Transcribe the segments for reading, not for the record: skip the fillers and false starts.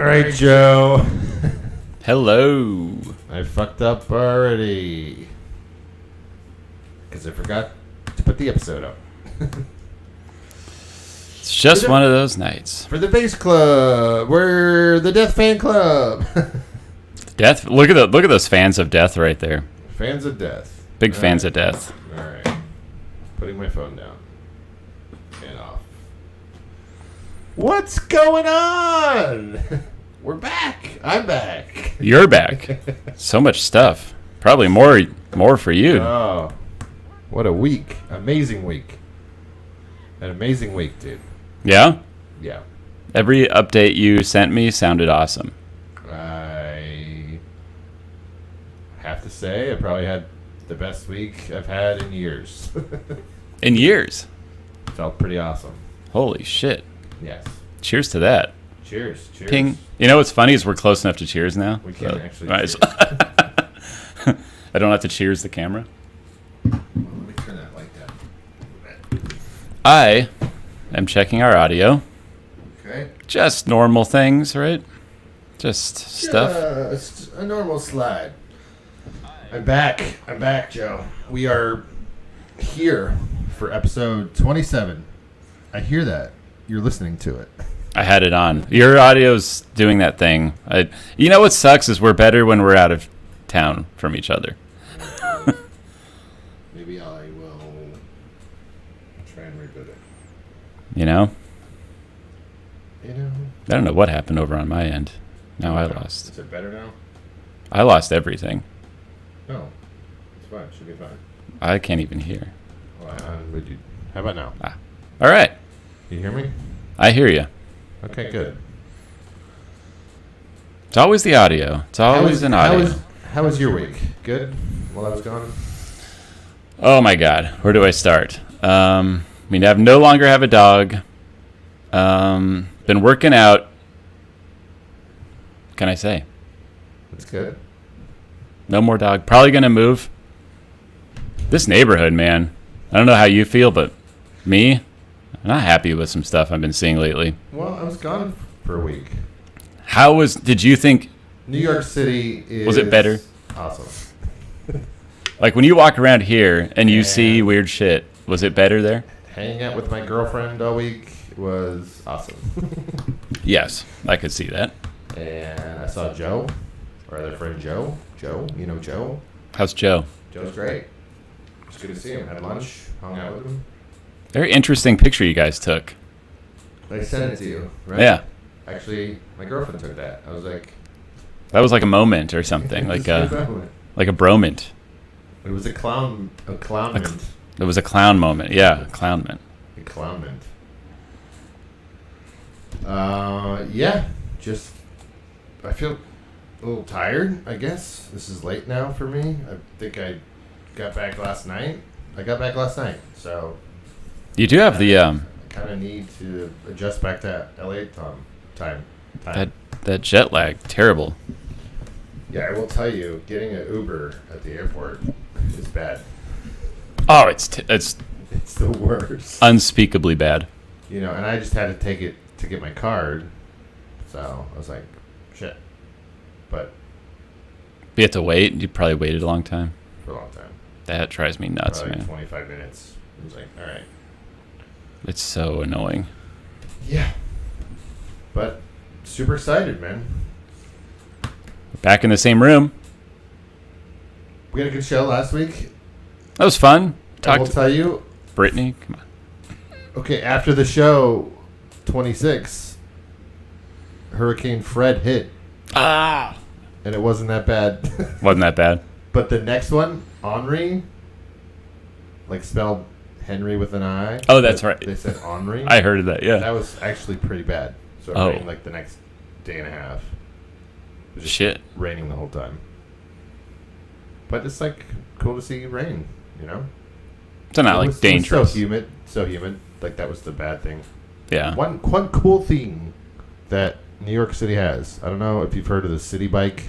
All right, Joe. Hello. I fucked up already. Because I forgot to put the episode up. It's just one of those nights. For the Bass Club. We're the Death Fan Club. Death. Look at those fans of Death right there. Fans of Death. Big fans of Death. All right. Putting my phone down. And off. What's going on? We're back. I'm back. You're back. So much stuff. Probably more for you. Oh, what a week. Amazing week. An amazing week, dude. Yeah? Yeah. Every update you sent me sounded awesome. I have to say I probably had the best week I've had in years. In years. Felt pretty awesome. Holy shit. Yes. Cheers to that. Cheers. Cheers. Ping. You know what's funny is we're close enough to cheers now. We can't actually cheers. I don't have to cheers the camera. Well, let me turn that light down. I am checking our audio. Okay. Just normal things, right? Just stuff. Just a normal slide. I'm back, Joe. We are here for episode 27. I hear that. You're listening to it. I had it on. Your audio's doing that thing. You know what sucks is we're better when we're out of town from each other. Maybe I will try and reboot it. You know? You know? I don't know what happened over on my end. Now I lost. Is it better now? I lost everything. No. It's fine. Should be fine. I can't even hear. Well, how about now? All right. You hear me? I hear you. Okay, good. It's always the audio. It's always an audio. How was your week? Good? While I was gone? Oh my God. Where do I start? We no longer have a dog. Been working out. What can I say? That's good. No more dog. Probably going to move. This neighborhood, man. I don't know how you feel, but me, I'm not happy with some stuff I've been seeing lately. Well, I was gone for a week. Did you think? New York City is... Was it better? Awesome. Like when you walk around here and you see weird shit, was it better there? Hanging out with my girlfriend all week was awesome. Yes, I could see that. And I saw Joe, our other friend Joe. Joe, you know Joe? How's Joe? Joe's great. It's good to see him. Had lunch, hung out with him. Very interesting picture you guys took. I sent it to you, right? Yeah. Actually, my girlfriend took that. I was like... That was like a moment or something, like a bromant. It was a clownment. It was a clown moment. Yeah, clownment. A clownment. Yeah, just... I feel a little tired, I guess. This is late now for me. I think I got back last night. So... You do have the... I kind of need to adjust back to LA time. That jet lag, terrible. Yeah, I will tell you, getting an Uber at the airport is bad. Oh, it's the worst. Unspeakably bad. You know, and I just had to take it to get my card. So I was like, shit. But You have to wait. You probably waited a long time. for a long time. That drives me nuts, Probably man. 25 minutes. I was like, all right. It's so annoying. Yeah. But super excited, man. Back in the same room. We had a good show last week. That was fun. I will tell you. Brittany, come on. Okay, after the show, 26, Hurricane Fred hit. Ah! And it wasn't that bad. Wasn't that bad? But the next one, Henri, like spelled Henry with an I. Oh, that's right. They said Henri. I heard of that, yeah. That was actually pretty bad. So it rained like the next day and a half. It was just Shit. raining the whole time. But it's like cool to see rain, you know? So not like dangerous. It was so humid. Like that was the bad thing. Yeah. One cool thing that New York City has. I don't know if you've heard of the city bike.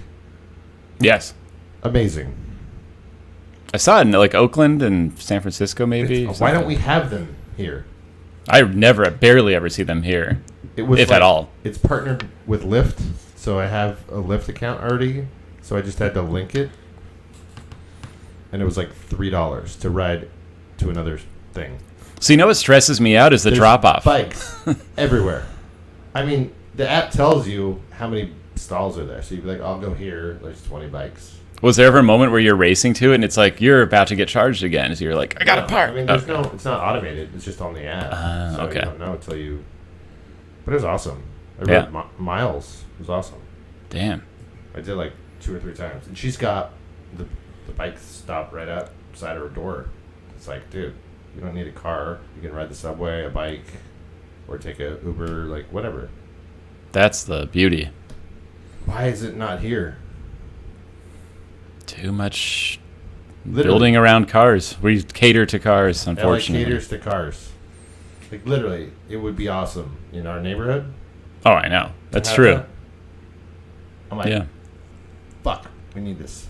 Yes. Amazing. I saw it in like Oakland and San Francisco, maybe. Why don't we have them here? I barely ever see them here. It was if at all. It's partnered with Lyft, so I have a Lyft account already. So I just had to link it, and it was like $3 to ride to another thing. So you know what stresses me out is the drop off. Bikes everywhere. I mean, the app tells you how many stalls are there, so you'd be like, "I'll go here." There's 20 bikes. Was there ever a moment where you're racing to it and it's like you're about to get charged again? So you're like, I gotta park. I mean, there's no. It's not automated. It's just on the app. So okay. you don't know until you. But it was awesome. I rode miles. It was awesome. Damn. I did like 2 or 3 times, and she's got the bike stop right outside of her door. It's like, dude, you don't need a car. You can ride the subway, a bike, or take a Uber, like whatever. That's the beauty. Why is it not here? Too much Literally. building around cars. We cater to cars, unfortunately. LA caters to cars. Like literally, it would be awesome in our neighborhood. Oh, I know. That's true. That. I'm like, Yeah. fuck, we need this.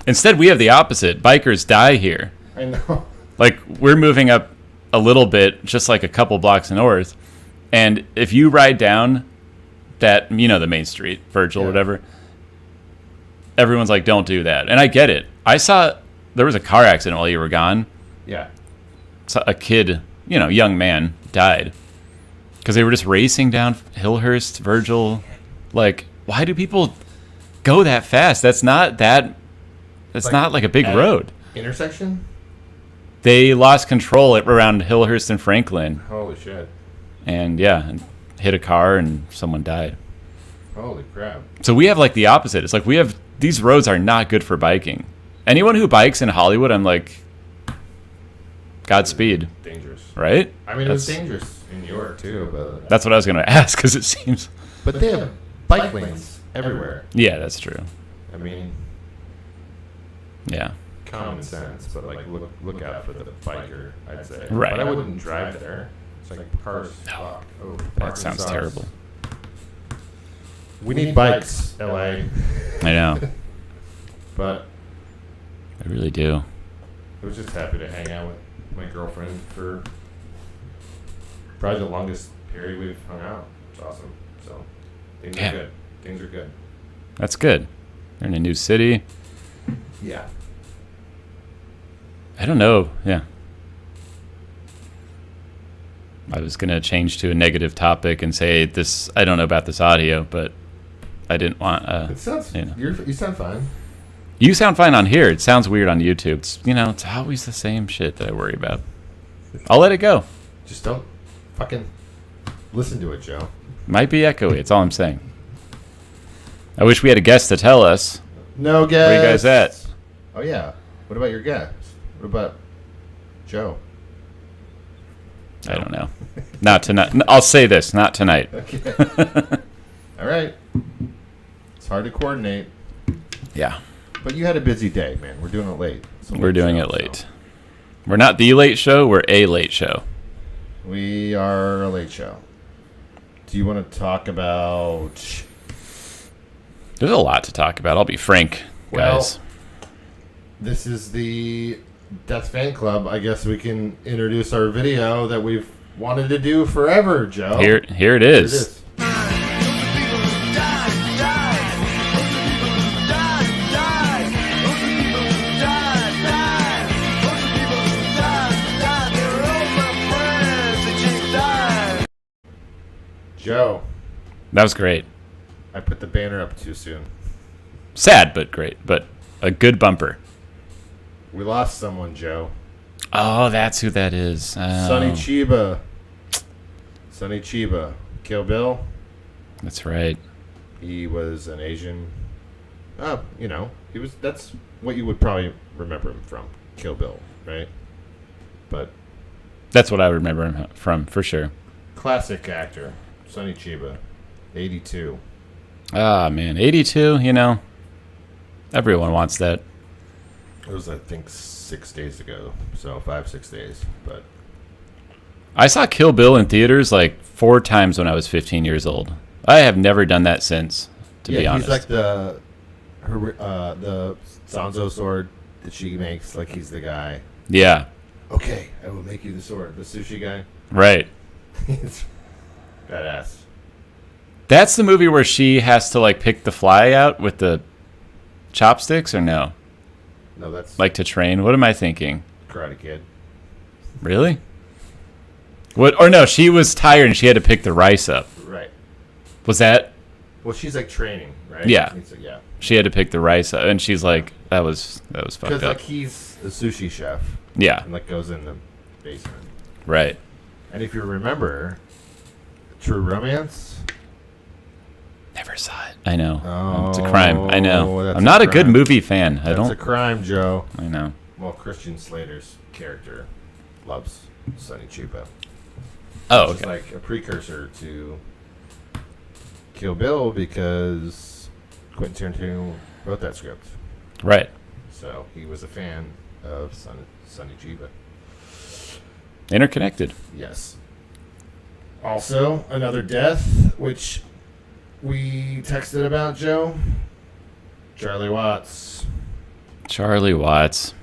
Instead, we have the opposite. Bikers die here. I know. Like, we're moving up a little bit, just like a couple blocks north. And if you ride down that, the main street, Virgil, whatever, everyone's like, don't do that. And I get it. I saw there was a car accident while you were gone. Yeah. So a kid, young man, died because they were just racing down Hillhurst, Virgil. Like, why do people go that fast? That's not like a big road. Intersection? They lost control around Hillhurst and Franklin. Holy shit. And and hit a car and someone died. Holy crap. So we have like the opposite. It's like these roads are not good for biking. Anyone who bikes in Hollywood, I'm like, Godspeed. Dangerous. Right? I mean, it was dangerous in New York too. But that's what I was going to ask because it seems. But they have bike lanes everywhere. Yeah, that's true. I mean, yeah. Common sense, but like look out for the biker, I'd say. Right. But I wouldn't drive there. It's like cars. No. Oh, That sounds terrible. We need bikes, LA. I know. But I really do. I was just happy to hang out with my girlfriend for probably the longest period we've hung out. It's awesome. So things are good. Things are good. That's good. You're in a new city. Yeah. I don't know. Yeah. I was going to change to a negative topic and say this. I don't know about this audio, but I didn't want. It sounds. You sound fine. You sound fine on here. It sounds weird on YouTube. It's it's always the same shit that I worry about. I'll let it go. Just don't fucking listen to it, Joe. Might be echoey. That's all I'm saying. I wish we had a guest to tell us. No guest. Where you guys at? Oh yeah. What about your guest? What about Joe? I don't know. Not tonight. I'll say this. Not tonight. Okay. All right. It's hard to coordinate. Yeah. But you had a busy day, man. We're doing it late. We're doing it late. So. We're not the late show. We're a late show. We are a late show. Do you want to talk about... There's a lot to talk about. I'll be frank, guys. Well, this is the Death Fan Club. I guess we can introduce our video that we've wanted to do forever, Joe. Here it is. Here it is. Joe. That was great. I put the banner up too soon. Sad, but great. But a good bumper. We lost someone, Joe. Oh, that's who that is. Sonny Chiba. Sonny Chiba. Kill Bill. That's right. He was an Asian. He was. That's what you would probably remember him from. Kill Bill, right? But that's what I remember him from, for sure. Classic actor. Sonny Chiba. 82. Ah, man. 82, everyone wants that. It was, I think, 6 days ago. So 5-6 days. But I saw Kill Bill in theaters like 4 times when I was 15 years old. I have never done that since, to be honest. He's like the Sanzo sword that she makes. Like, he's the guy. Yeah. Okay, I will make you the sword. The sushi guy. Right. Badass. That's the movie where she has to like pick the fly out with the chopsticks, or no? No, that's Like to train. What am I thinking? Karate Kid. Really? What? Or no, she was tired and she had to pick the rice up. Right. Was that? Well, she's like training, right? Yeah. Yeah. She had to pick the rice up, and she's like, that was fucked Because up. like he's a sushi chef Yeah. and like goes in the basement. Right. And if you remember, True Romance. Never saw it. I know. Oh, It's a crime. I know. that's I'm not a good crime. movie fan. I That's don't. a crime, Joe. I know. Well, Christian Slater's character loves Sonny Chiba. Oh, Which is okay. like a precursor to Kill Bill because Quentin Tarantino wrote that script. Right. So he was a fan of Sonny Chiba. Interconnected. Yes. Also, another death, which we texted about, Joe. Charlie Watts. Charlie Watts.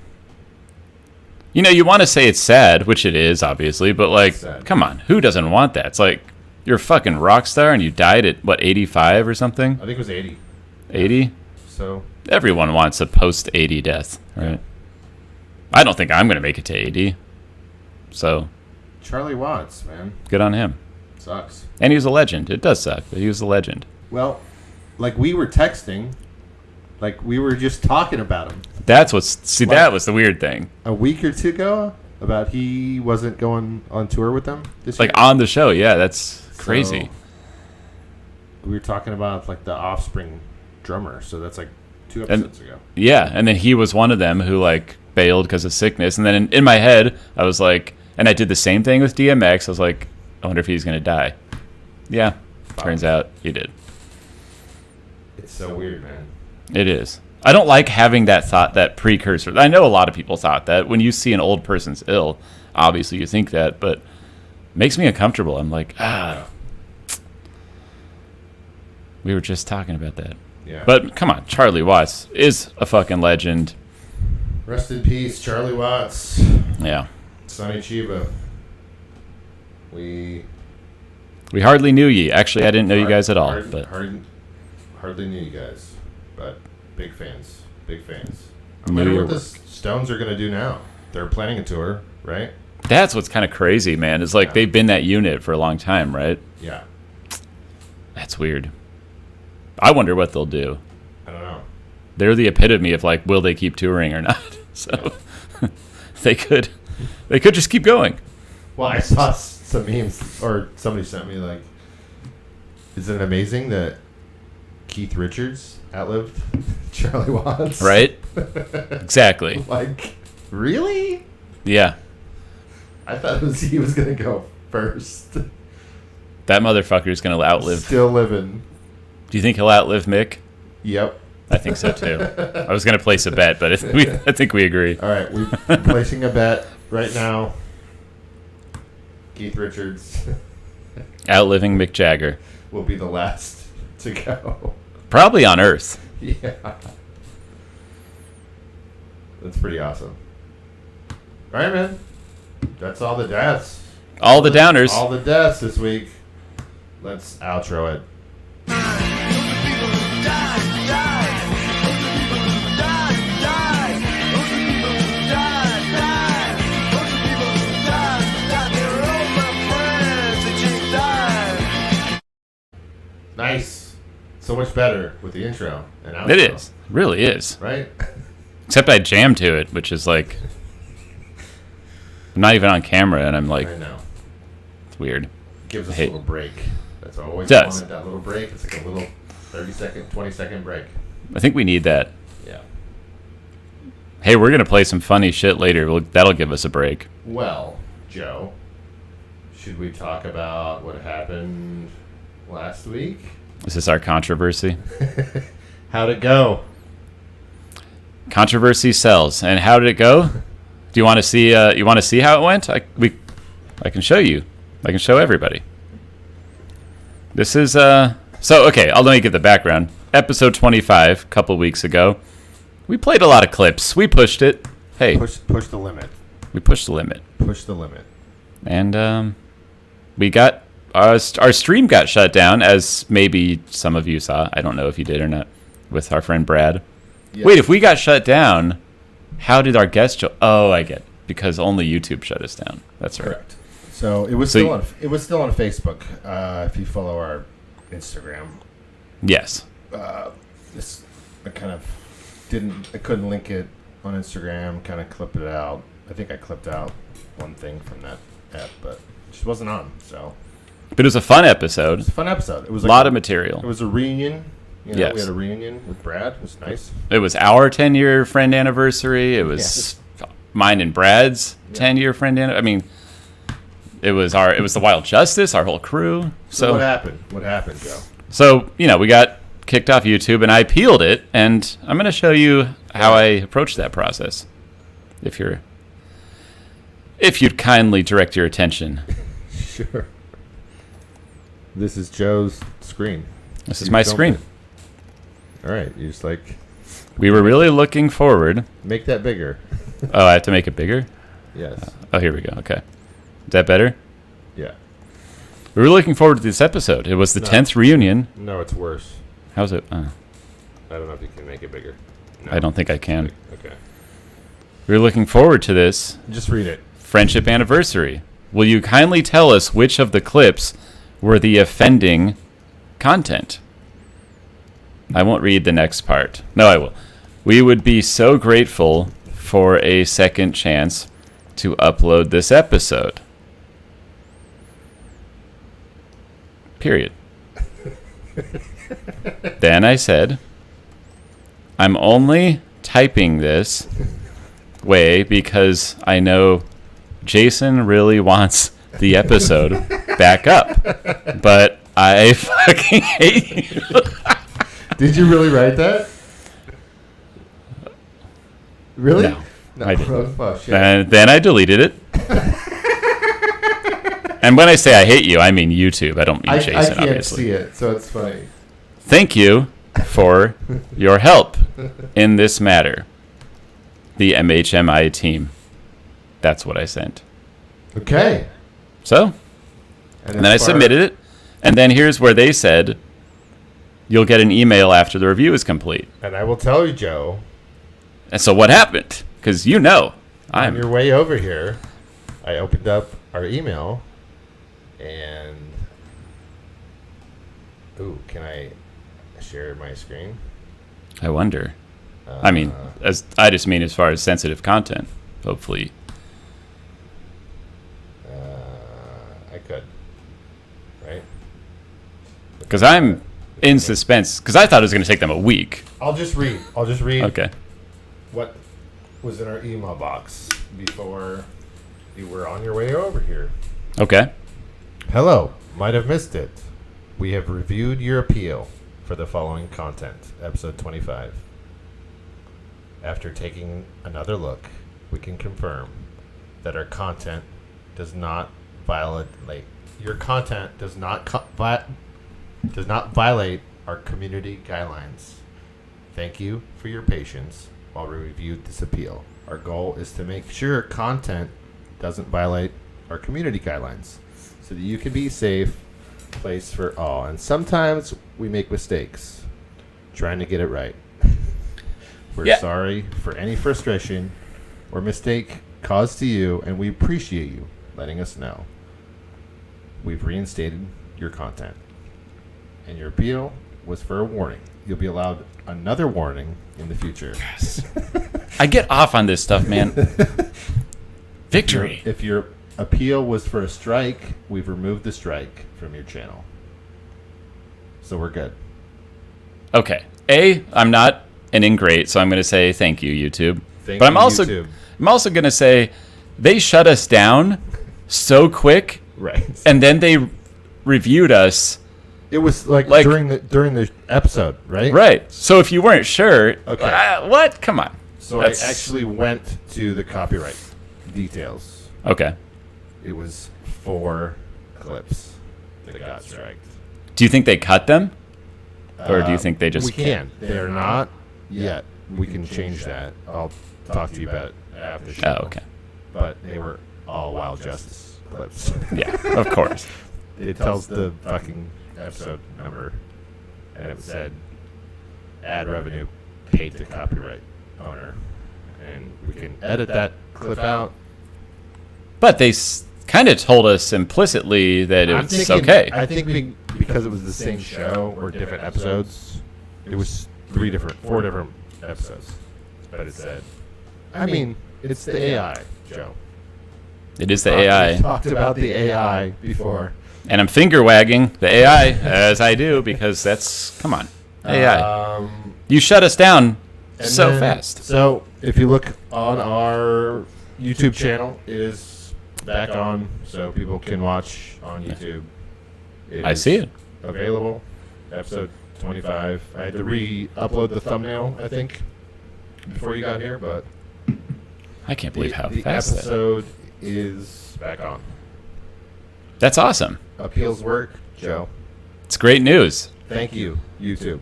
You know, you want to say it's sad, which it is, obviously, but like, Sad. come on, who doesn't want that? It's like you're a fucking rock star and you died at what, 85 or something? I think it was 80. 80? So, Everyone wants a post 80 death, right? I don't think I'm gonna make it to 80. So Charlie Watts, man. good on him. Sucks. And he was a legend. It does suck, but he was a legend. Well, like we were texting, like we were just talking about him That was the weird thing. a week or two ago about he wasn't going on tour with them this Like year. on the show, yeah, that's crazy. So, we were talking about like the Offspring drummer, so that's like 2 episodes ago. Yeah, and then he was one of them who like bailed because of sickness. And then in my head, I was like, and I did the same thing with DMX. I was like, I wonder if he's gonna die. Yeah, turns out he did. It's so weird, man. It is. I don't like having that thought, that precursor. I know a lot of people thought that. When you see an old person's ill, obviously you think that, but it makes me uncomfortable. I'm like, we were just talking about that. Yeah. But come on, Charlie Watts is a fucking legend. Rest in peace, Charlie Watts, Yeah. Sonny Chiba. We We hardly knew ye. Actually, I didn't know you guys at all. But hardly knew you guys, but big fans. Big fans. I Knew wonder your what the work. Stones are gonna do now. They're planning a tour, right? that's what's kind of crazy, man. Is like Yeah. they've been that unit for a long time, right? Yeah. That's weird. I wonder what they'll do. I don't know. They're the epitome of like, will they keep touring or not? So they could just keep going. Well, I saw some memes, or somebody sent me like, isn't it amazing that Keith Richards outlived Charlie Watts? Right? Exactly. Like, really? Yeah. I thought he was gonna go first. That motherfucker's going to outlive. Still living. Do you think he'll outlive Mick? Yep. I think so too. I was going to place a bet, but I think we agree. All right, we're placing a bet right now. Keith Richards Outliving Mick Jagger. will be the last to go. Probably on Earth. Yeah. That's pretty awesome. All right, man. That's all the deaths. All the downers. All the deaths this week. Let's outro it. Nice. So much better with the intro and outro. It is. Really is. Right? Except I jammed to it, which is like, I'm not even on camera, and I'm like, I know. it's weird. Gives us a Hey. little break. That's what I always Does. wanted, that little break. It's like a little 30-second, 20-second break. I think we need that. Yeah. Hey, we're going to play some funny shit later. That'll give us a break. Well, Joe, should we talk about what happened last week? Is this our controversy? How'd it go? Controversy sells. And how did it go? Do you want to see? You want to see how it went? I can show you. I can show everybody. This is okay. Let me give the background. Episode 25, a couple weeks ago. We played a lot of clips. We pushed it. Hey, Push the limit. we pushed the limit, Push the limit. and we got our stream got shut down, as maybe some of you saw. I don't know if you did or not, with our friend Brad. Yeah. Wait, if we got shut down, how did our guest show? Oh, I get it. Because only YouTube shut us down. That's right. Correct. So it was still on Facebook. If you follow our Instagram. Yes. I couldn't link it on Instagram. Kind of clipped it out. I think I clipped out one thing from that app, but it just wasn't on. So. But it was a fun episode. It was a fun episode. It was a lot of material. It was a reunion. Yes. We had a reunion with Brad. It was nice. It was our 10-year friend anniversary. It was mine and Brad's 10-year friend anniversary. I mean, it was the Wild Justice, our whole crew. So what happened? What happened, Joe? So, we got kicked off YouTube, and I peeled it, and I'm going to show you how I approached that process. If you'd kindly direct your attention. Sure. This is Joe's screen. This is my screen. All right, you just we were really looking forward. Make that bigger. Oh, I have to make it bigger? Yes. Here we go. Okay. Is that better? Yeah. We were looking forward to this episode. It was the 10th reunion. No, it's worse. How's it? I don't know if you can make it bigger. No, I don't think I can. Okay. We were looking forward to this. Just read it. Friendship anniversary. Will you kindly tell us which of the clips were the offending content? I won't read the next part. No, I will. We would be so grateful for a second chance to upload this episode. Period. Then I said, I'm only typing this way because I know Jason really wants the episode back up. But I fucking hate you. Did you really write that? Really? No, I didn't. Oh, shit. And then I deleted it. And when I say I hate you, I mean YouTube. I don't mean Jason, I can't obviously. see it, so it's funny. Thank you for your help in this matter. The MHMI team. That's what I sent. Okay. So, and then I submitted it. And then here's where they said, you'll get an email after the review is complete. And I will tell you, Joe. And so what happened? Because on your way over here, I opened up our email, and can I share my screen? I wonder. I just mean as far as sensitive content. Hopefully, I could, right? because I'm in suspense. Because I thought it was going to take them a week. I'll just read. Okay. What was in our email box before you were on your way over here. Okay. Hello. Might have missed it. We have reviewed your appeal for the following content, episode 25. After taking another look, we can confirm that our content does not violate our community guidelines. Thank you for your patience while we reviewed this appeal. Our goal is to make sure content doesn't violate our community guidelines so that you can be a safe place for all. And sometimes we make mistakes trying to get it right. We're sorry for any frustration or mistake caused to you, and we appreciate you letting us know. We've reinstated your content, and your appeal was for a warning. You'll be allowed another warning in the future. Yes. I get off on this stuff, man. Victory. If your appeal was for a strike, we've removed the strike from your channel. So we're good. Okay. I'm not an ingrate, so I'm going to say thank you, YouTube. I'm also going to say they shut us down so quick. Right. And then they reviewed us. It was during the episode, right? Right. So if you weren't sure, okay. What? Come on. So I actually went to the copyright details. Okay. It was 4 clips that got striked. Do you think they cut them? Or do you think they just... We can. They're not yet. We can change that. I'll talk to you about it after the show. Oh, okay. But they were all Wild Justice clips. Yeah, of course. it tells the fucking episode number, and it said ad revenue paid to copyright owner, and we can edit that clip out. But they kind of told us implicitly that it's okay. I think because it was the same show or different episodes, it was 4 different episodes. But it said, I mean, it's the AI, Joe. It is the AI. We talked about the AI before. And I'm finger wagging the AI as I do because that's, come on, AI. You shut us down so fast. So if you look on our YouTube channel, it is back on so people can watch on YouTube. I see it. Available. Episode 25. I had to re-upload the thumbnail, I think, before you got here, but I can't believe how the fast episode is back on. That's awesome. Appeals work, Joe. It's great news. Thank you, YouTube.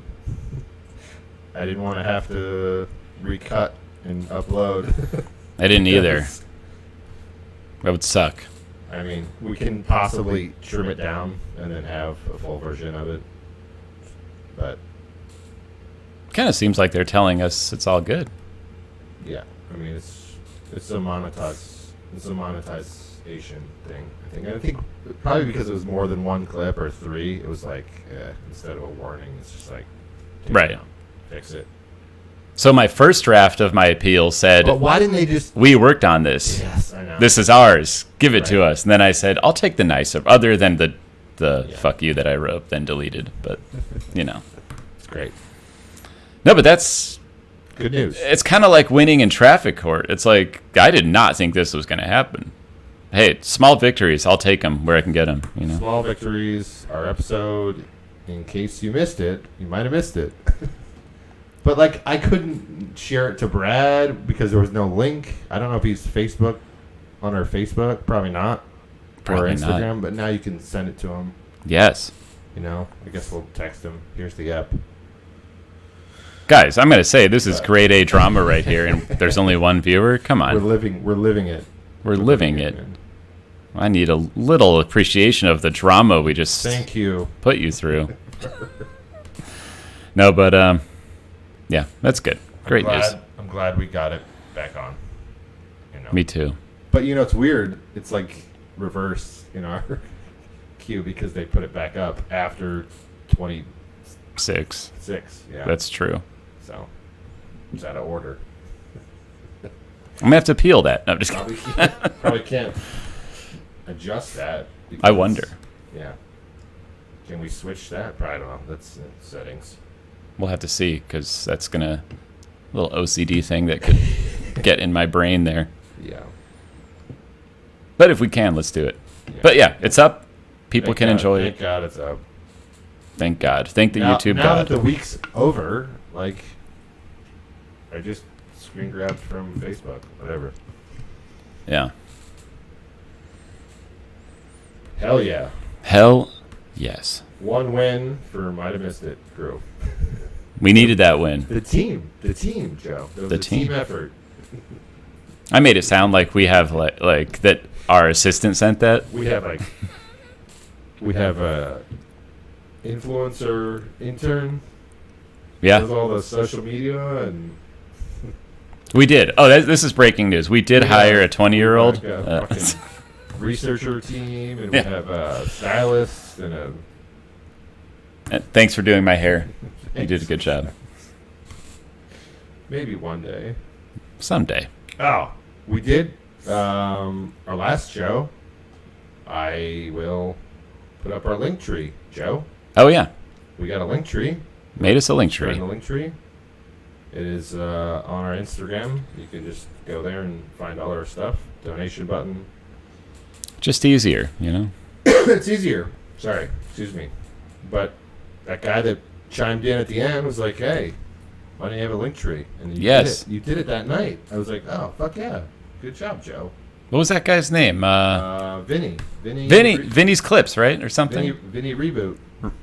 I didn't want to have to recut and upload. I didn't either. That would suck. I mean, we can possibly trim it down and then have a full version of it. But Kind of seems like they're telling us it's all good. yeah, I mean it's a monetization thing. I think probably because it was more than one clip or 3, it was like instead of a warning, it's just like take Right. it down, fix it. So my first draft of my appeal said, But why didn't they just? we worked on this. Yes, I know. This is ours. Give it to Right. us. And then I said, I'll take the nicer, other than the Yeah. fuck you that I wrote, then deleted. But, you know. It's great. No, but that's, Good news. it's kind of like winning in traffic court. It's like, I did not think this was going to happen. Hey, small victories, I'll take them where I can get them, you know. Small victories. Our episode, in case you missed it, you might have missed it. But like, I couldn't share it to Brad because there was no link. I don't know if he's on our Facebook. Probably not. Probably or Instagram. not. But now you can send it to him. Yes. You know, I guess we'll text him. Here's the app. Guys, I'm going to say this is grade A drama right here, and there's only one viewer. Come on. We're living it. We're living it. man. I need a little appreciation of the drama we just Thank you. put you through. No, but yeah, that's good. Great news. I'm glad we got it back on. You know. Me too. But you know, it's weird. It's like reverse in our queue because they put it back up after 26. 6. Yeah. That's true. So it's out of order. I'm gonna have to appeal that. No, I'm just Probably can't adjust that. I because- wonder. Yeah. Can we switch that? Probably don't know. That's settings. We'll have to see because that's gonna little OCD thing that could get in my brain there. Yeah. But if we can, let's do it. But yeah, it's up. People Thank can God- enjoy Thank it. God it's up. Thank God. Thank the YouTube now God. that the week's over, like, I just screen grabbed from Facebook, whatever. Yeah. Hell yeah. Hell yes. One win for Might Have Missed It crew. We needed that win. The team, Joe. It was The a team team. effort. I made it sound like we have like that. Our assistant sent that. We have a influencer intern. Yeah, Does all the social media and we did. Oh, this is breaking news. We did hire a 20-year-old. like a fucking researcher team, and we Yeah. have a stylist and a. Thanks for doing my hair. You did a good job. Maybe one day. Someday. Oh, we did our last show. I will put up our link tree, Joe. Oh yeah, We got a link tree. made us a link Join tree. the link tree. It is on our Instagram. You can just go there and find all our stuff. Donation button. Just easier, you know. It's easier. Sorry, excuse me. But that guy that chimed in at the end was like, "Hey, why don't you have a link tree?" And Yes. you did it that night. I was like, "Oh, fuck yeah, good job, Joe." What was that guy's name? Vinny, Vinny's Clips, right, or something? Vinny reboot.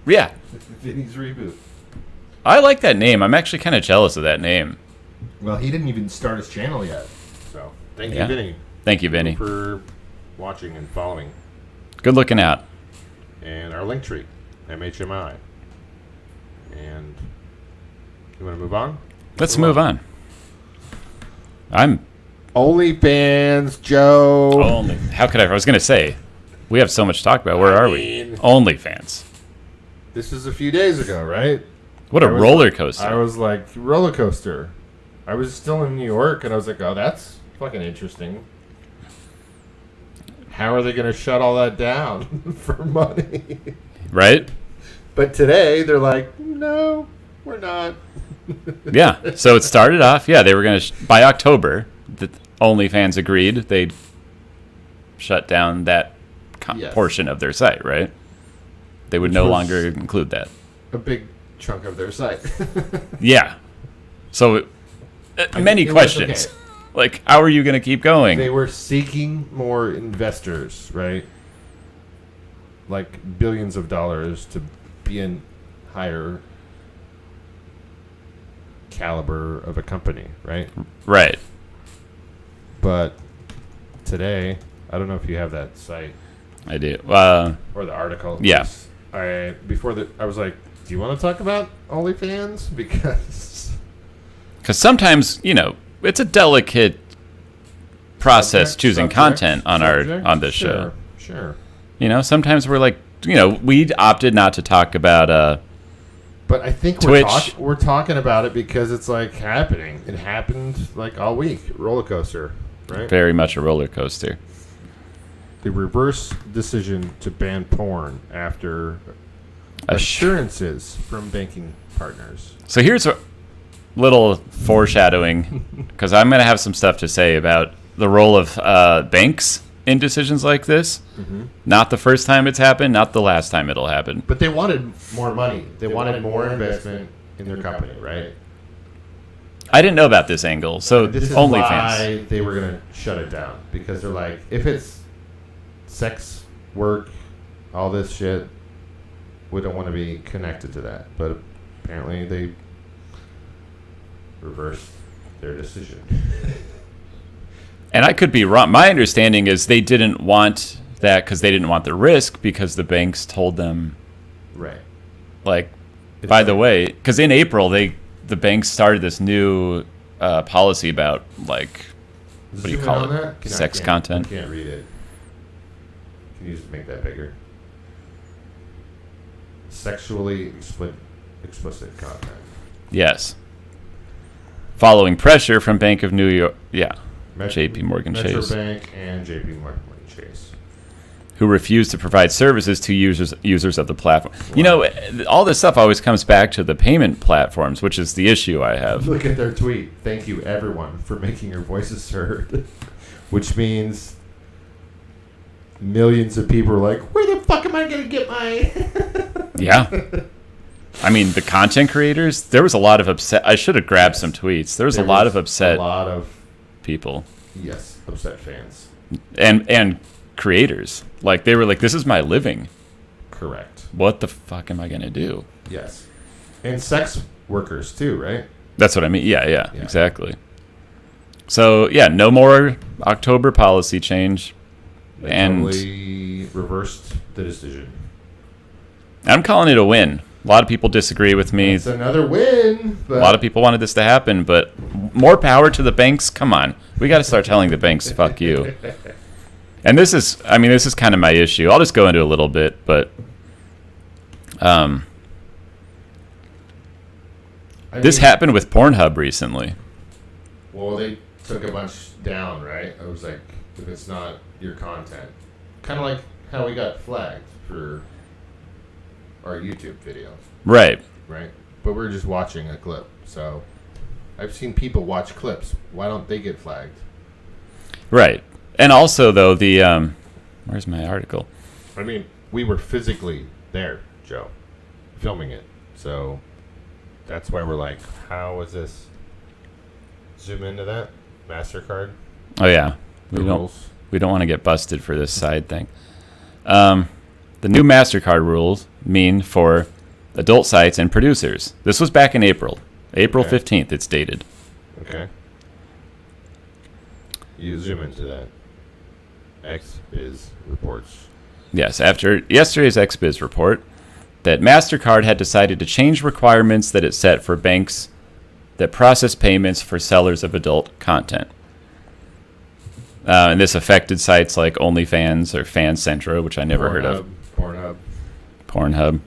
Yeah, Vinny's reboot. I like that name. I'm actually kind of jealous of that name. Well, he didn't even start his channel yet. So thank Yeah. you, Vinny, Thank you, Vinny. for watching and following. Good looking out. and our link tree, MHMI. And you want to move on? Let's move on. I'm OnlyFans, Joe. only. How could I was going to say, we have so much to talk about. Where are we? OnlyFans. This is a few days ago, right? What a roller coaster. I was like, roller coaster. I was still in New York, and I was like, oh, that's fucking interesting. How are they going to shut all that down for money? Right? But today, they're like, no, we're not. Yeah. So it started off, they were going to, by October, the OnlyFans agreed they'd shut down that portion of their site, right? They would no longer include that. A big chunk of their site. Yeah. So many questions. Okay. Like, how are you going to keep going? They were seeking more investors, right? Like billions of dollars to be in higher caliber of a company, right? Right. But today, I don't know if you have that site. I do. Or the article. Yeah. I was like, do you want to talk about OnlyFans? Because sometimes, it's a delicate process choosing content on this show. Sure. Sometimes we're like, we opted not to talk about but I think Twitch. We're talking about it because it's like happening. It happened like all week. Roller coaster, right? Very much a roller coaster. The reverse decision to ban porn after assurances from banking partners. So here's a little foreshadowing, because I'm going to have some stuff to say about the role of banks in decisions like this. Mm-hmm. Not the first time it's happened, not the last time it'll happen. But they wanted more money. They wanted more investment in their company, right? I didn't know about this angle. So this is OnlyFans. Why they were going to shut it down, because they're like, if it's sex work, all this shit, we don't want to be connected to that. But apparently they reversed their decision. And I could be wrong. My understanding is they didn't want that because they didn't want the risk, because the banks told them, right? Like, by the way, because in April the banks started this new policy about, like, what do you call it? Sex content. I can't read it. Can you just make that bigger? Sexually explicit content. Yes. Following pressure from Bank of New York. Yeah. JP Morgan Metro Chase. Bank and JP Morgan Chase. Who refused to provide services to users of the platform. Wow. All this stuff always comes back to the payment platforms, which is the issue I have. Look at their tweet. Thank you, everyone, for making your voices heard. Which means millions of people are like, where the fuck am I going to get my... Yeah. I mean, the content creators, there was a lot of upset... I should have grabbed some tweets. There was a lot of upset... A lot of... people. Yes, upset fans. And creators. Like, they were like, this is my living. Correct. What the fuck am I going to do? Yes. And sex workers, too, right? That's what I mean. Yeah, exactly. So, no more October policy change. They totally reversed the decision. I'm calling it a win. A lot of people disagree with me. It's another win. But a lot of people wanted this to happen, but more power to the banks. Come on. We got to start telling the banks, fuck you. And this is kind of my issue. I'll just go into a little bit, but this happened with Pornhub recently. Well, they took a bunch down, right? I was like, if it's not your content. Kind of like how we got flagged for our YouTube videos. Right. But we're just watching a clip. So I've seen people watch clips. Why don't they get flagged? Right. And also, though, the where's my article? I mean, we were physically there, Joe, filming it. So that's why we're like, how is this? Zoom into that. MasterCard. Oh, yeah. We don't want to get busted for this side thing. The new MasterCard rules mean for adult sites and producers. This was back in April. April 15th, it's dated. Okay. You zoom into that. X is reports. Yes, after yesterday's XBiz report that MasterCard had decided to change requirements that it set for banks that process payments for sellers of adult content. And this affected sites like OnlyFans or FanCentro, which I never heard of. Pornhub.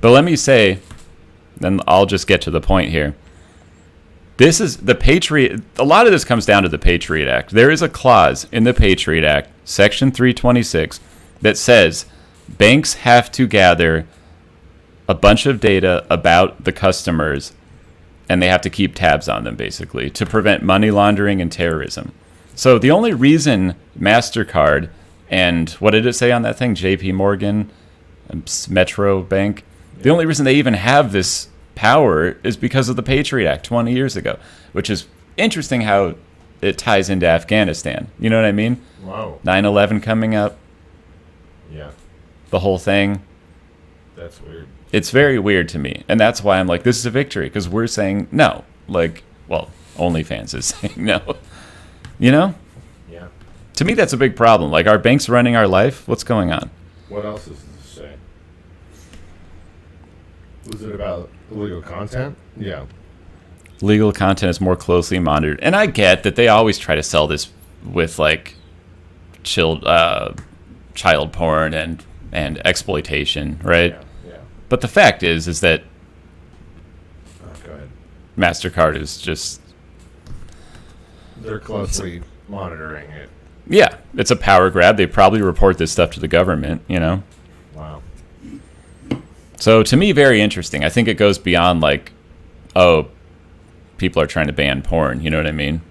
But let me say, then I'll just get to the point here. This is the Patriot. A lot of this comes down to the Patriot Act. There is a clause in the Patriot Act, Section 326, that says banks have to gather a bunch of data about the customers, and they have to keep tabs on them, basically, to prevent money laundering and terrorism. So the only reason MasterCard and what did it say on that thing? JP Morgan, Metro Bank. The only reason they even have this power is because of the Patriot Act 20 years ago, which is interesting how it ties into Afghanistan. You know what I mean? Wow. 9/11 coming up. Yeah. The whole thing. That's weird. It's very weird to me. And that's why I'm like, this is a victory, because we're saying no. Like, well, OnlyFans is saying no. You know? Yeah. To me, that's a big problem. Like, are banks running our life? What's going on? What else does this say? Was it about illegal content? Yeah. Legal content is more closely monitored. And I get that they always try to sell this with, like, child porn and exploitation, right? Yeah. But the fact is that Go ahead. MasterCard is just... They're closely monitoring it. Yeah, it's a power grab. They probably report this stuff to the government, you know? Wow. So to me, very interesting. I think it goes beyond like, oh, people are trying to ban porn. You know what I mean?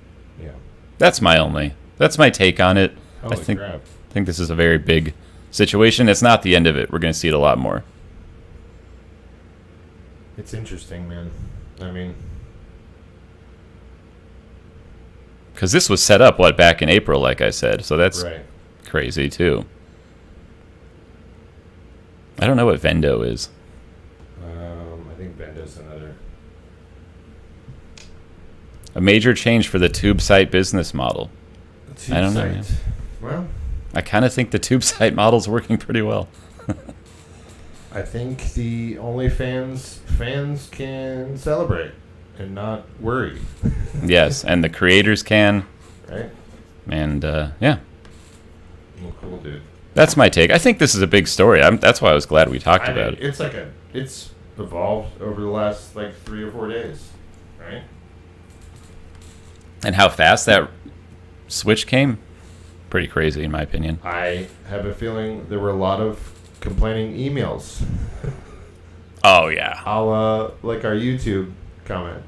Yeah. That's my take on it. Holy I crap. think this is a very big situation. It's not the end of it. We're going to see it a lot more. It's interesting, man. I mean... Because this was set up, back in April, like I said. So that's right. Crazy, too. I don't know what Vendo is. I think Vendo's another... A major change for the tube site business model. I don't know. Man. Well... I kind of think the tube site model's working pretty well. I think the OnlyFans fans can celebrate and not worry. Yes, and the creators can. Right? And, yeah. Well, cool, dude. That's my take. I think this is a big story. That's why I was glad we talked about it. It's evolved over the last, 3 or 4 days. Right? And how fast that switch came? Pretty crazy, in my opinion. I have a feeling there were a lot of complaining emails. Oh, yeah. Like our YouTube comment.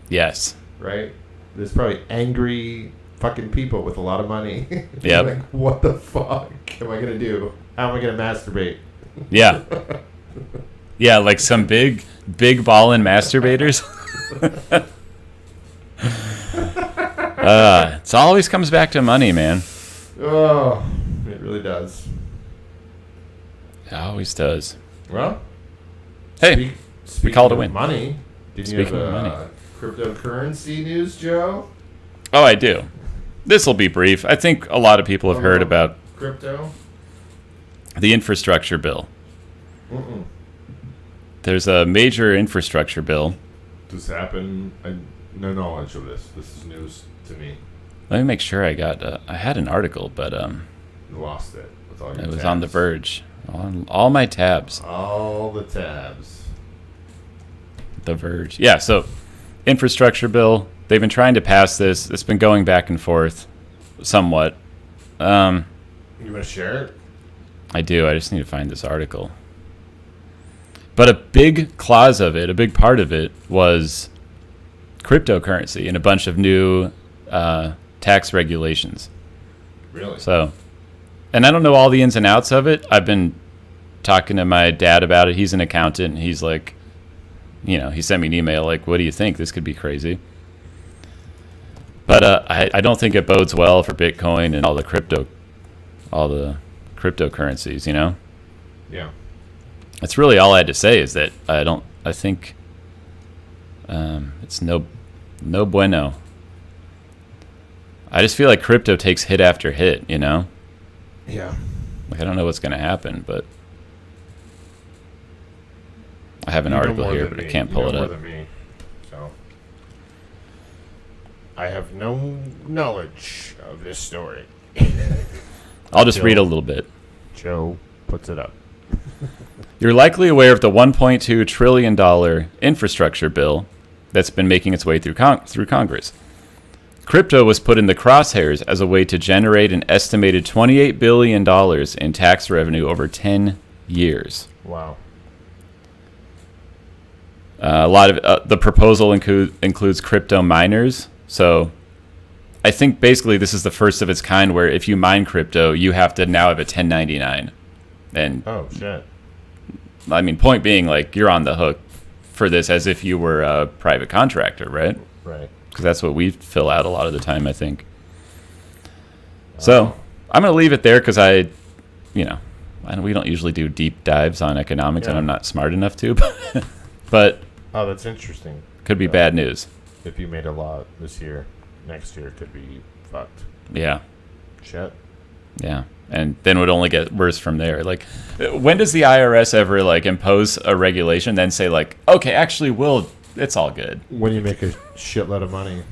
Yes. Right? There's probably angry fucking people with a lot of money. Yep. Like, what the fuck am I going to do? How am I going to masturbate? Yeah. Yeah, like some big ballin' masturbators. It always comes back to money, man. Oh, it really does. It always does. Well, Hey, we called a win. Money. Did Speaking you of money. have cryptocurrency news, Joe? Oh, I do. This will be brief. I think a lot of people have heard about crypto. The infrastructure bill. Mm-mm. There's a major infrastructure bill. This happened. I no knowledge of this. This is news to me. Let me make sure I had an article, but You lost it with all your it was tabs. on The Verge. On all my tabs. All the tabs. The Verge. Yeah, so infrastructure bill. They've been trying to pass this. It's been going back and forth somewhat. You want to share it? I do. I just need to find this article. But a big clause of it, a big part of it, was cryptocurrency and a bunch of new tax regulations. Really? So, and I don't know all the ins and outs of it. I've been talking to my dad about it. He's an accountant, and he's like, he sent me an email like, what do you think? This could be crazy. But I don't think it bodes well for Bitcoin and all the cryptocurrencies, Yeah. That's really all I had to say is that I think it's no bueno. I just feel like crypto takes hit after hit, Yeah. Like, I don't know what's going to happen, but I have an You know article more here, than but I me. can't You pull know it more up. than me, so I have no knowledge of this story. I'll just Joe. read a little bit. Joe puts it up. You're likely aware of the $1.2 trillion infrastructure bill that's been making its way through Congress. Crypto was put in the crosshairs as a way to generate an estimated $28 billion in tax revenue over 10 years. Wow. A lot of the proposal includes crypto miners. So I think basically this is the first of its kind where if you mine crypto, you have to now have a 1099. And Oh, shit. I mean, point being, like, you're on the hook for this as if you were a private contractor, right? Right. Because that's what we fill out a lot of the time, I think. So I'm going to leave it there because we don't usually do deep dives on economics, and Yeah. I'm not smart enough to. But Oh, that's interesting. could be bad news. If you made a lot this year, next year could be fucked. Yeah. Shit. Yeah. And then it would only get worse from there. Like, when does the IRS ever, like, impose a regulation, then say, like, okay, actually, it's all good? When you make a shitload of money.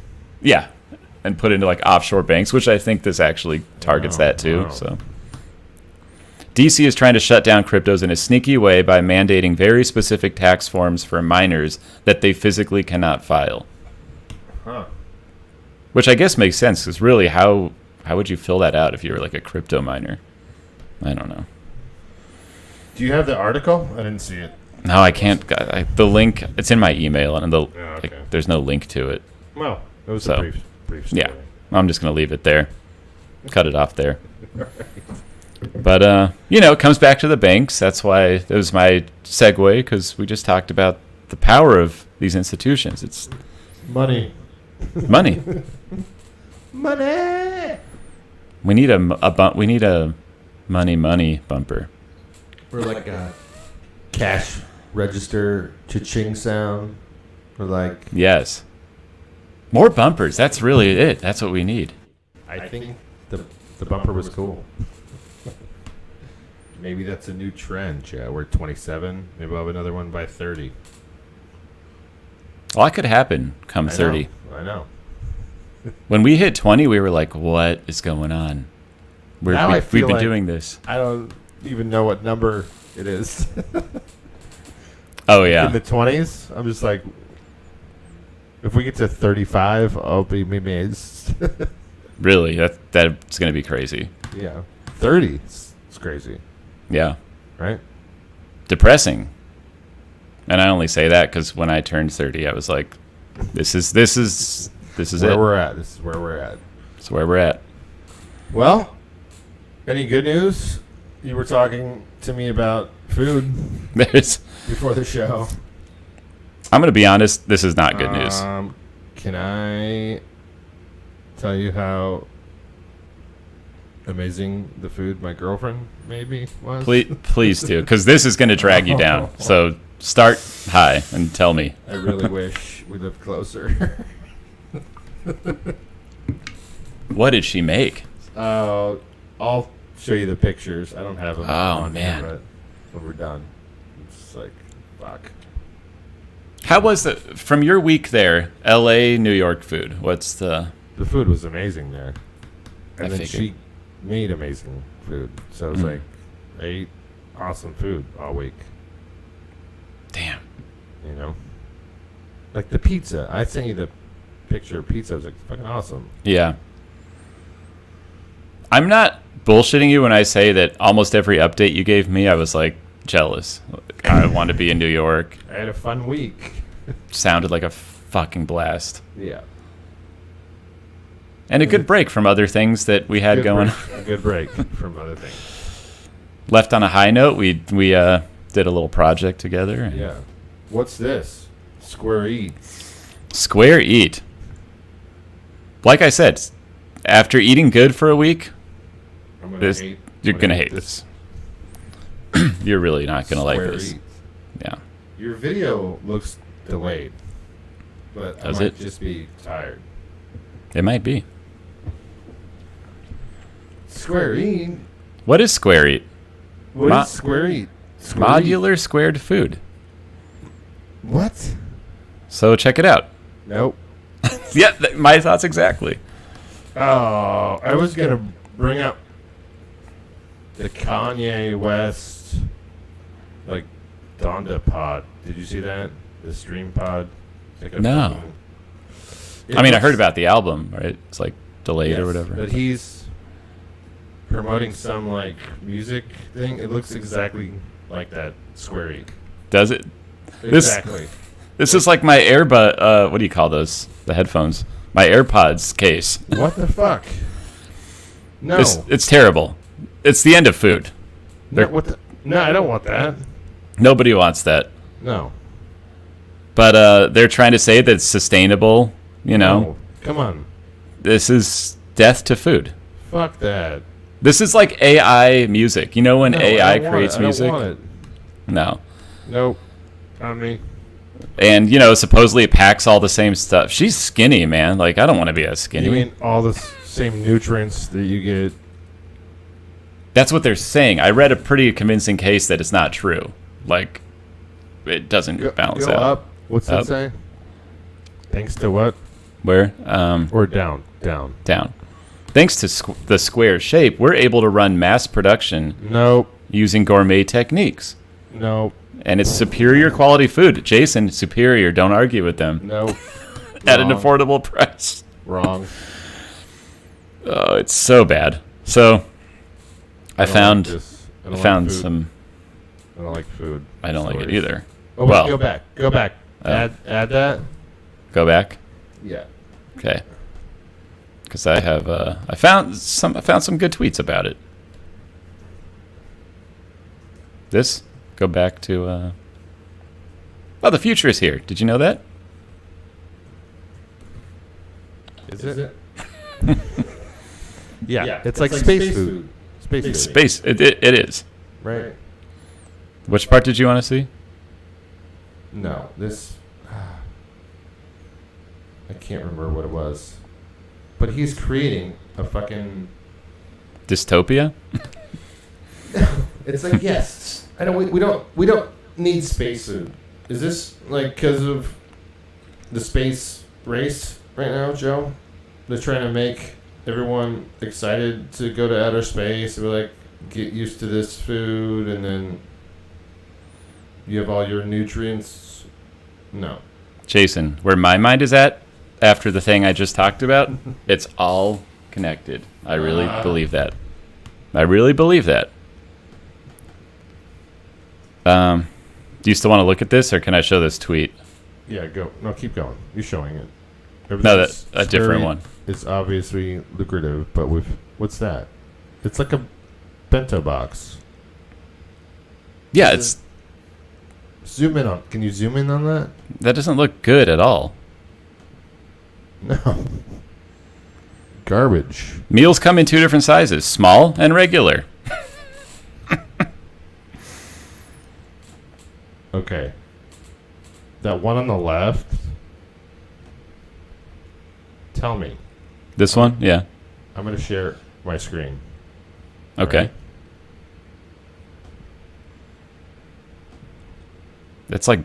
Yeah. And put into, like, offshore banks, which I think this actually targets that too. Wow. So DC is trying to shut down cryptos in a sneaky way by mandating very specific tax forms for miners that they physically cannot file. Huh. Which I guess makes sense, because really, how would you fill that out if you were like a crypto miner? I don't know. Do you have the article? I didn't see it. No, I can't. The link, it's in my email, and okay. there's no link to it. Well, it was So, a brief story. Yeah, I'm just going to leave it there. Cut it off there. But, it comes back to the banks. That's why it was my segue, because we just talked about the power of these institutions. It's Money. money. Money. We need we need a money bumper. Or like a cash register cha-ching sound. Or like, Yes. More bumpers. That's really it. That's what we need. I think the bumper was cool. Maybe that's a new trend. Yeah, we're 27. Maybe we'll have another one by 30. A lot could happen come 30. I know. When we hit 20, we were like, what is going on? Now I We've feel been like- doing this. I don't even know what number it is. Oh, yeah. In the 20s, I'm just like, if we get to 35, I'll be amazed. Really? That's going to be crazy. Yeah. 30. It's crazy, Yeah. right? Depressing. And I only say that because when I turned 30, I was like, this is Where it. we're at. This is where we're at. It's where we're at. Well, any good news? You were talking to me about food There's, before the show. I'm going to be honest, this is not good news. Can I tell you how amazing the food my girlfriend made me was? Please do, because this is going to drag you down. So start high and tell me. I really wish we lived closer. What did she make? I'll show you the pictures. I don't have them. Oh, on here, man. but when we're done, it's like, fuck. How was the from your week there? L.A., New York food. What's the? The food was amazing there. I And then figured. she made amazing food. So it was like, I ate awesome food all week. Damn. You know? Like the pizza. I sent you the picture of pizza. It was like fucking awesome. Yeah. I'm not bullshitting you when I say that almost every update you gave me, I was like jealous. I want to be in New York. I had a fun week. Sounded like a fucking blast. Yeah. And a good break from other things that we had Good going. break. A good break from other things. Left on a high note. We did a little project together. Yeah. What's this? Square E. Square Eat. Like I said, after eating good for a week, I'm gonna This- hate. you're I'm gonna hate this. You're really not gonna like Square this. E. Yeah. Your video looks delayed, but Does I might it? just be tired. It might be. Square E. What is Square Eat? What is Square Eat? Modular squared food. What? So check it out. Nope. Yeah, my thoughts exactly. Oh, I was gonna bring up the Kanye West, like, Donda pod. Did you see that? The stream pod? Like No. I mean, I heard about the album, right? It's like delayed or whatever. But he's promoting some, like, music thing. It looks exactly like that Square Eat. Does it? Exactly. This is like my earbud. What do you call those? The headphones. My AirPods case. What the fuck? No. It's terrible. It's the end of food. No, no, I don't want that. Nobody wants that. No. But they're trying to say that it's sustainable. You know. No. Come on. This is death to food. Fuck that. This is like AI music. You know when AI creates music? I don't want it. No. Nope. Not me. And, supposedly it packs all the same stuff. She's skinny, man. Like, I don't want to be as skinny. You mean all the same nutrients that you get? That's what they're saying. I read a pretty convincing case that it's not true. Like, it doesn't balance go out. Up. What's that say? Thanks to what? Where? Or down. Down. Down. Thanks to the square shape, we're able to run mass production Nope. using gourmet techniques. Nope. And it's superior quality food. Jason, superior. Don't argue with them. Nope. At an affordable price. Wrong. Oh, it's so bad. So, I found some. I don't like food. I don't like it either. Oh, wait, go back. Go back. Add that. Go back. Yeah. Okay. Because I have I found some good tweets about it. This. Go back to, the future is here. Did you know that? Is it? Yeah. It's like space food. Space food. Space. It is. Right. Which part did you want to see? No. This. I can't remember what it was. But he's creating a fucking dystopia? It's like, yes. I don't. We don't need space food. Is this like because of the space race right now, Joe? They're trying to make everyone excited to go to outer space. They're like, get used to this food, and then you have all your nutrients. No, Jason, where my mind is at after the thing I just talked about, it's all connected. I really believe that. I really believe that. Do you still want to look at this, or can I show this tweet? Yeah, go. No, keep going. You're showing it. No, that's a different one. It's obviously lucrative, but what's that? It's like a bento box. Yeah, it's. Zoom in on. Can you zoom in on that? That doesn't look good at all. No. Garbage. Meals come in two different sizes: small and regular. Okay. That one on the left. Tell me. This one? Yeah. I'm going to share my screen. Okay. Right? It's like.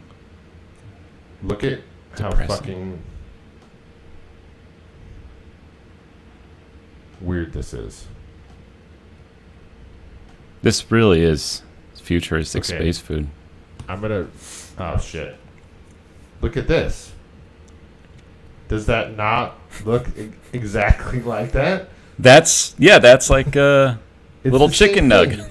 Look at how depressing. fucking weird this is. This really is futuristic Okay. space food. I'm going to... Oh, shit. Look at this. Does that not look exactly like that? That's like a little chicken nug.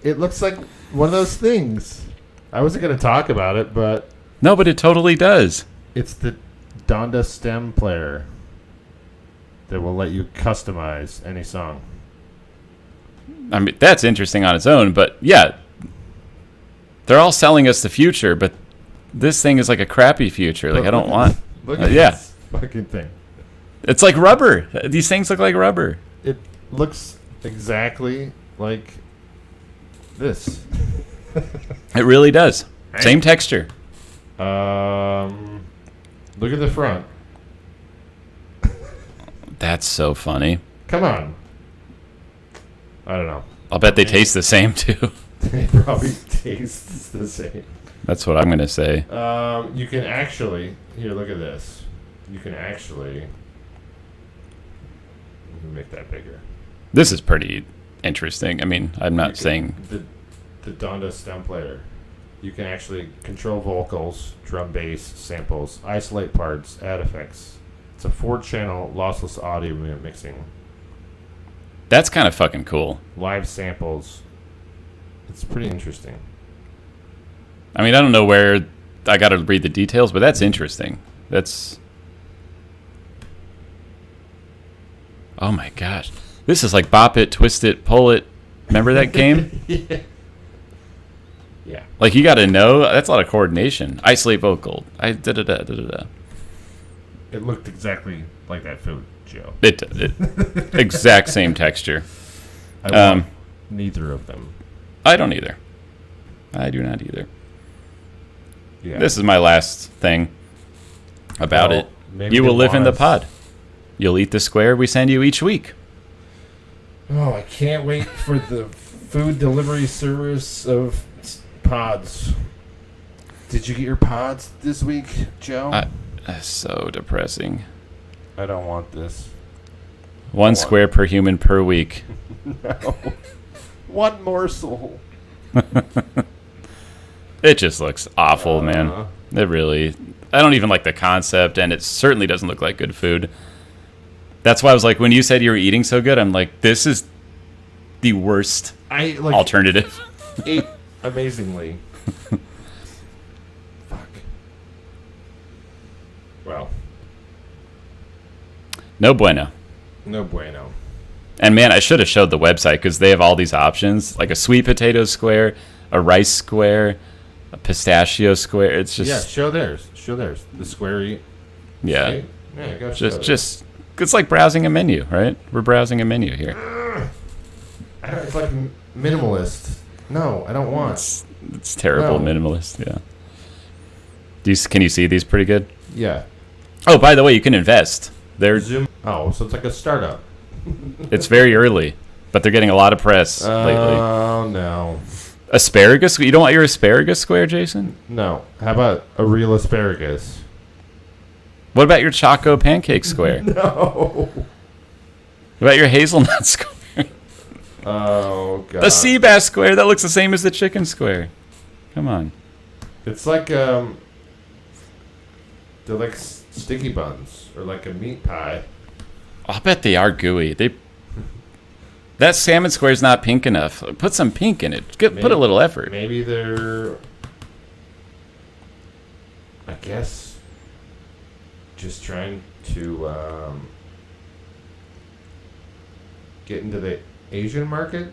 It looks like one of those things. I wasn't going to talk about it, but... No, but it totally does. It's the Donda stem player that will let you customize any song. I mean, that's interesting on its own, but yeah. They're all selling us the future, but this thing is like a crappy future. Like, I don't want... Look at yeah. this fucking thing. It's like rubber. These things look like rubber. It looks exactly like this. It really does. Right? Same texture. Look at the front. That's so funny. Come on. I don't know. I'll bet they taste the same too. They probably taste the same. That's what I'm gonna say. You can actually here. Look at this. You can actually make that bigger. This is pretty interesting. I mean, I'm not saying the Donda stem player. You can actually control vocals, drum, bass, samples, isolate parts, add effects. It's a 4-channel lossless audio mixing. that's kind of fucking cool. Live samples. It's pretty interesting. I mean, I don't know where I got to read the details, but that's interesting. That's. Oh my gosh. This is like Bop It, Twist It, Pull It. Remember that game? Yeah. Yeah. Like, you got to know. That's a lot of coordination. Isolate vocal. It looked exactly like that food, Joe. It exact same texture. I want neither of them. I don't either. I do not either. Yeah. This is my last thing about Well, it. maybe You they will live in the want us- pod. You'll eat the square we send you each week. Oh, I can't wait for the food delivery service of pods. Did you get your pods this week, Joe? That's so depressing. I don't want this. One square per human per week. No. One morsel. It just looks awful, man. It really. I don't even like the concept, and it certainly doesn't look like good food. That's why I was like, when you said you were eating so good, I'm like, this is the worst alternative. Ate amazingly. Fuck. Well. No bueno. No bueno. And man, I should have showed the website because they have all these options, like a sweet potato square, a rice square, a pistachio square. It's just Yeah, show theirs. Show theirs. The square eat. yeah, Right? Yeah, go show theirs. just it's like browsing a menu, right? We're browsing a menu here. It's like minimalist. No, I don't want. It's terrible, No. minimalist. Yeah. Can you see these pretty good? Yeah. Oh, by the way, you can invest. Zoom. Oh, so it's like a startup. It's very early, but they're getting a lot of press lately. Oh, no. Asparagus? You don't want your asparagus square, Jason? No. How about a real asparagus? What about your Choco pancake square? No. What about your hazelnut square? Oh, God. The sea bass square? That looks the same as the chicken square. Come on. It's like, they're like sticky buns or like a meat pie. I'll bet they are gooey. That salmon square is not pink enough. Put some pink in it. Put a little effort. Maybe they're, I guess, just trying to get into the Asian market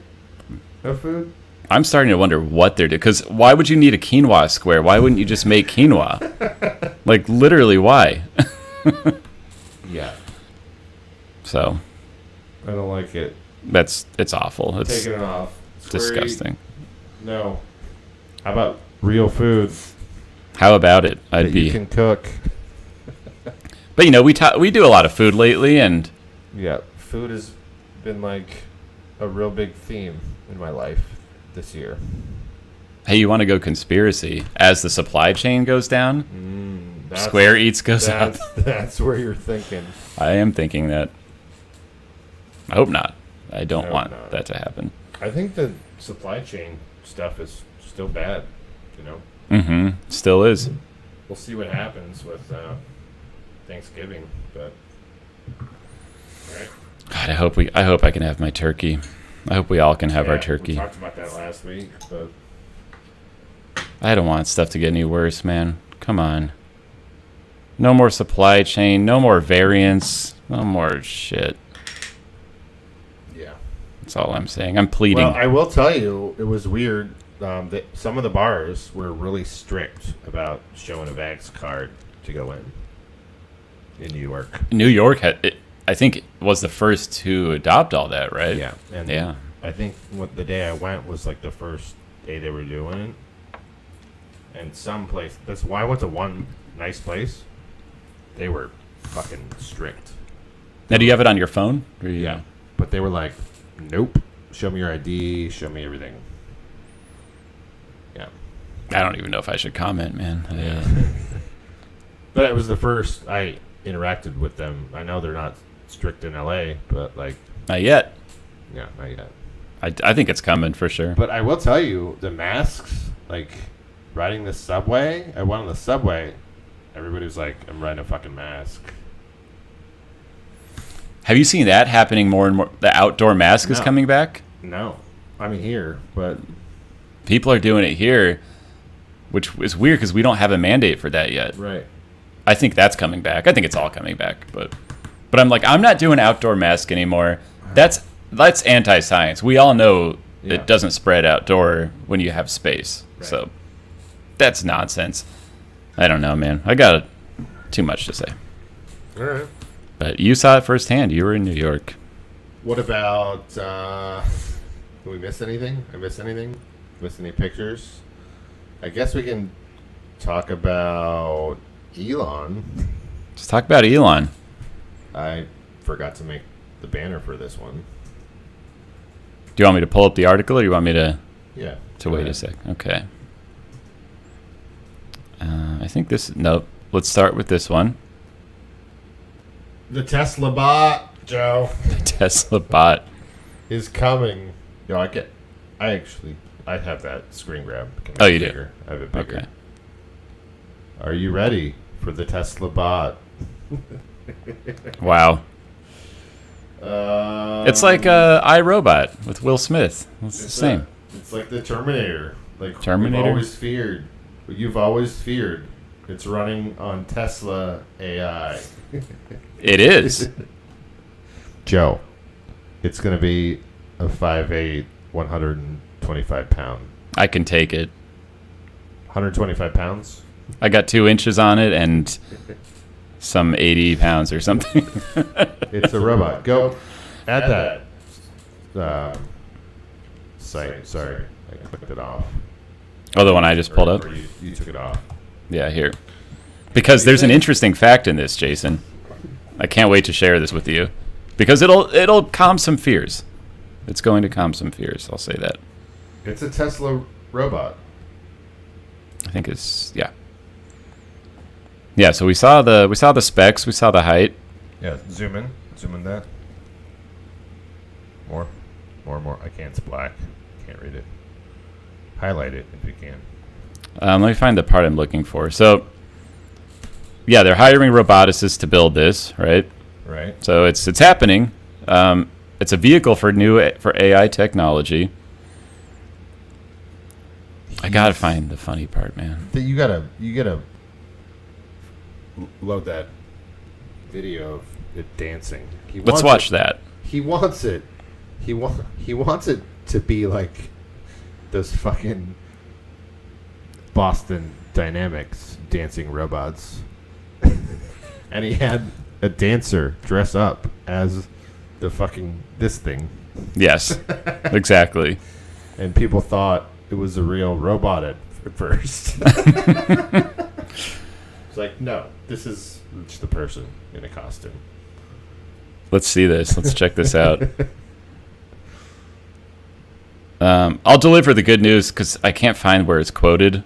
of food. I'm starting to wonder what they're doing. Because why would you need a quinoa square? Why wouldn't you just make quinoa? Like, literally, why? Yeah. So, I don't like it. it's awful. It's Taking it off. disgusting. No. How about real food How about it? that you can cook? But, we do a lot of food lately, and Yeah. Food has been like a real big theme in my life this year. hey, you want to go conspiracy. As the supply chain goes down, Square Eats goes up. That's where you're thinking. I am thinking that. I hope not. I don't hope want not. that to happen. I think the supply chain stuff is still bad, you know? Mm-hmm. Still is. We'll see what happens with Thanksgiving, but right. God, I hope I can have my turkey. I hope we all can have our turkey. We talked about that last week, but I don't want stuff to get any worse, man. Come on. No more supply chain. No more variants. No more shit. yeah. That's all I'm saying. I'm pleading. Well, I will tell you, it was weird. That some of the bars were really strict about showing a Vax card to go in New York. New York I think was the first to adopt all that, right? Yeah, and Yeah. I think the day I went was like the first day they were doing it. And some place, that's why I went to one nice place. They were fucking strict. Now, do you have it on your phone? Yeah, but they were like, nope, show me your ID, show me everything. Yeah. I don't even know if I should comment, man. Yeah. But it was the first I interacted with them. I know they're not strict in LA, but like. Not yet. Yeah, not yet. I think it's coming for sure. But I will tell you, the masks, like riding the subway, I went on the subway, everybody was like, I'm riding a fucking mask. Have you seen that happening more and more? The outdoor mask is coming back? No. I mean, here, but. People are doing it here, which is weird because we don't have a mandate for that yet. Right. I think that's coming back. I think it's all coming back. But I'm like, I'm not doing outdoor mask anymore. That's anti-science. We all know it doesn't spread outdoor when you have space. Right. So that's nonsense. I don't know, man. I got too much to say. All right. But you saw it firsthand. You were in New York. What about, did we miss anything? I miss anything? Miss any pictures? I guess we can talk about Elon. Let's talk about Elon. I forgot to make the banner for this one. Do you want me to pull up the article, or do you want me to? Yeah. To wait a sec. Okay. I think this. Nope. Let's start with this one. The Tesla bot, Joe. The Tesla bot is coming. Yo, I have that screen grab. Oh, you bigger. do? I have it bigger. Okay. Are you ready for the Tesla bot? Wow. It's like iRobot with Will Smith. It's the same. It's like the Terminator. Like Terminator? You've always feared. It's running on Tesla AI. It is. Joe, it's going to be a 5'8", 125 pound. I can take it. 125 pounds? I got 2 inches on it and some 80 pounds or something. It's a robot. Go add that site. Sorry, I clicked it off. Oh, the one I just pulled up? You took it off. Yeah, here. Because there's an interesting fact in this, Jason. I can't wait to share this with you. Because it'll calm some fears. It's going to calm some fears, I'll say that. It's a Tesla robot. I think it's Yeah, so we saw the specs, we saw the height. Yeah, zoom in that. More. I can't, it's black. Can't read it. Highlight it if you can. Let me find the part I'm looking for. So, yeah, they're hiring roboticists to build this, right? Right. So it's happening. It's a vehicle for AI technology. I gotta find the funny part, man. You gotta load that video of it dancing. Let's watch that. He wants it. He wants it to be like those fucking Boston Dynamics dancing robots. And he had a dancer dress up as the fucking this thing. Yes, exactly. And people thought it was a real robot at first. It's like, no, this is just the person in a costume. Let's see this. Let's check this out. I'll deliver the good news because I can't find where it's quoted.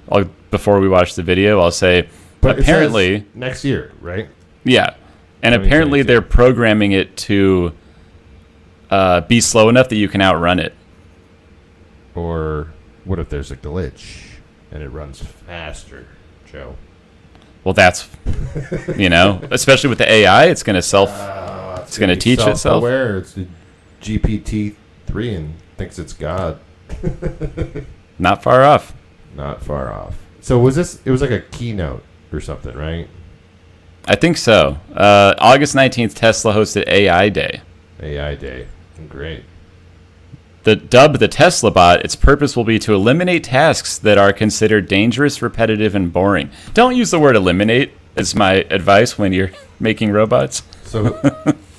Before we watch the video, I'll say, but apparently next year, right? Yeah, and apparently they're programming it to be slow enough that you can outrun it. Or what if there's a glitch and it runs faster, Joe? Well, that's especially with the AI, it's going to it's going to teach itself. Aware, it's the GPT-3 and thinks it's God. Not far off. Not far off. So was this? It was like a keynote or something, right? I think so. August 19th, Tesla hosted AI Day. AI Day. Great. Dubbed the Tesla bot, its purpose will be to eliminate tasks that are considered dangerous, repetitive, and boring. Don't use the word eliminate as my advice when you're making robots. So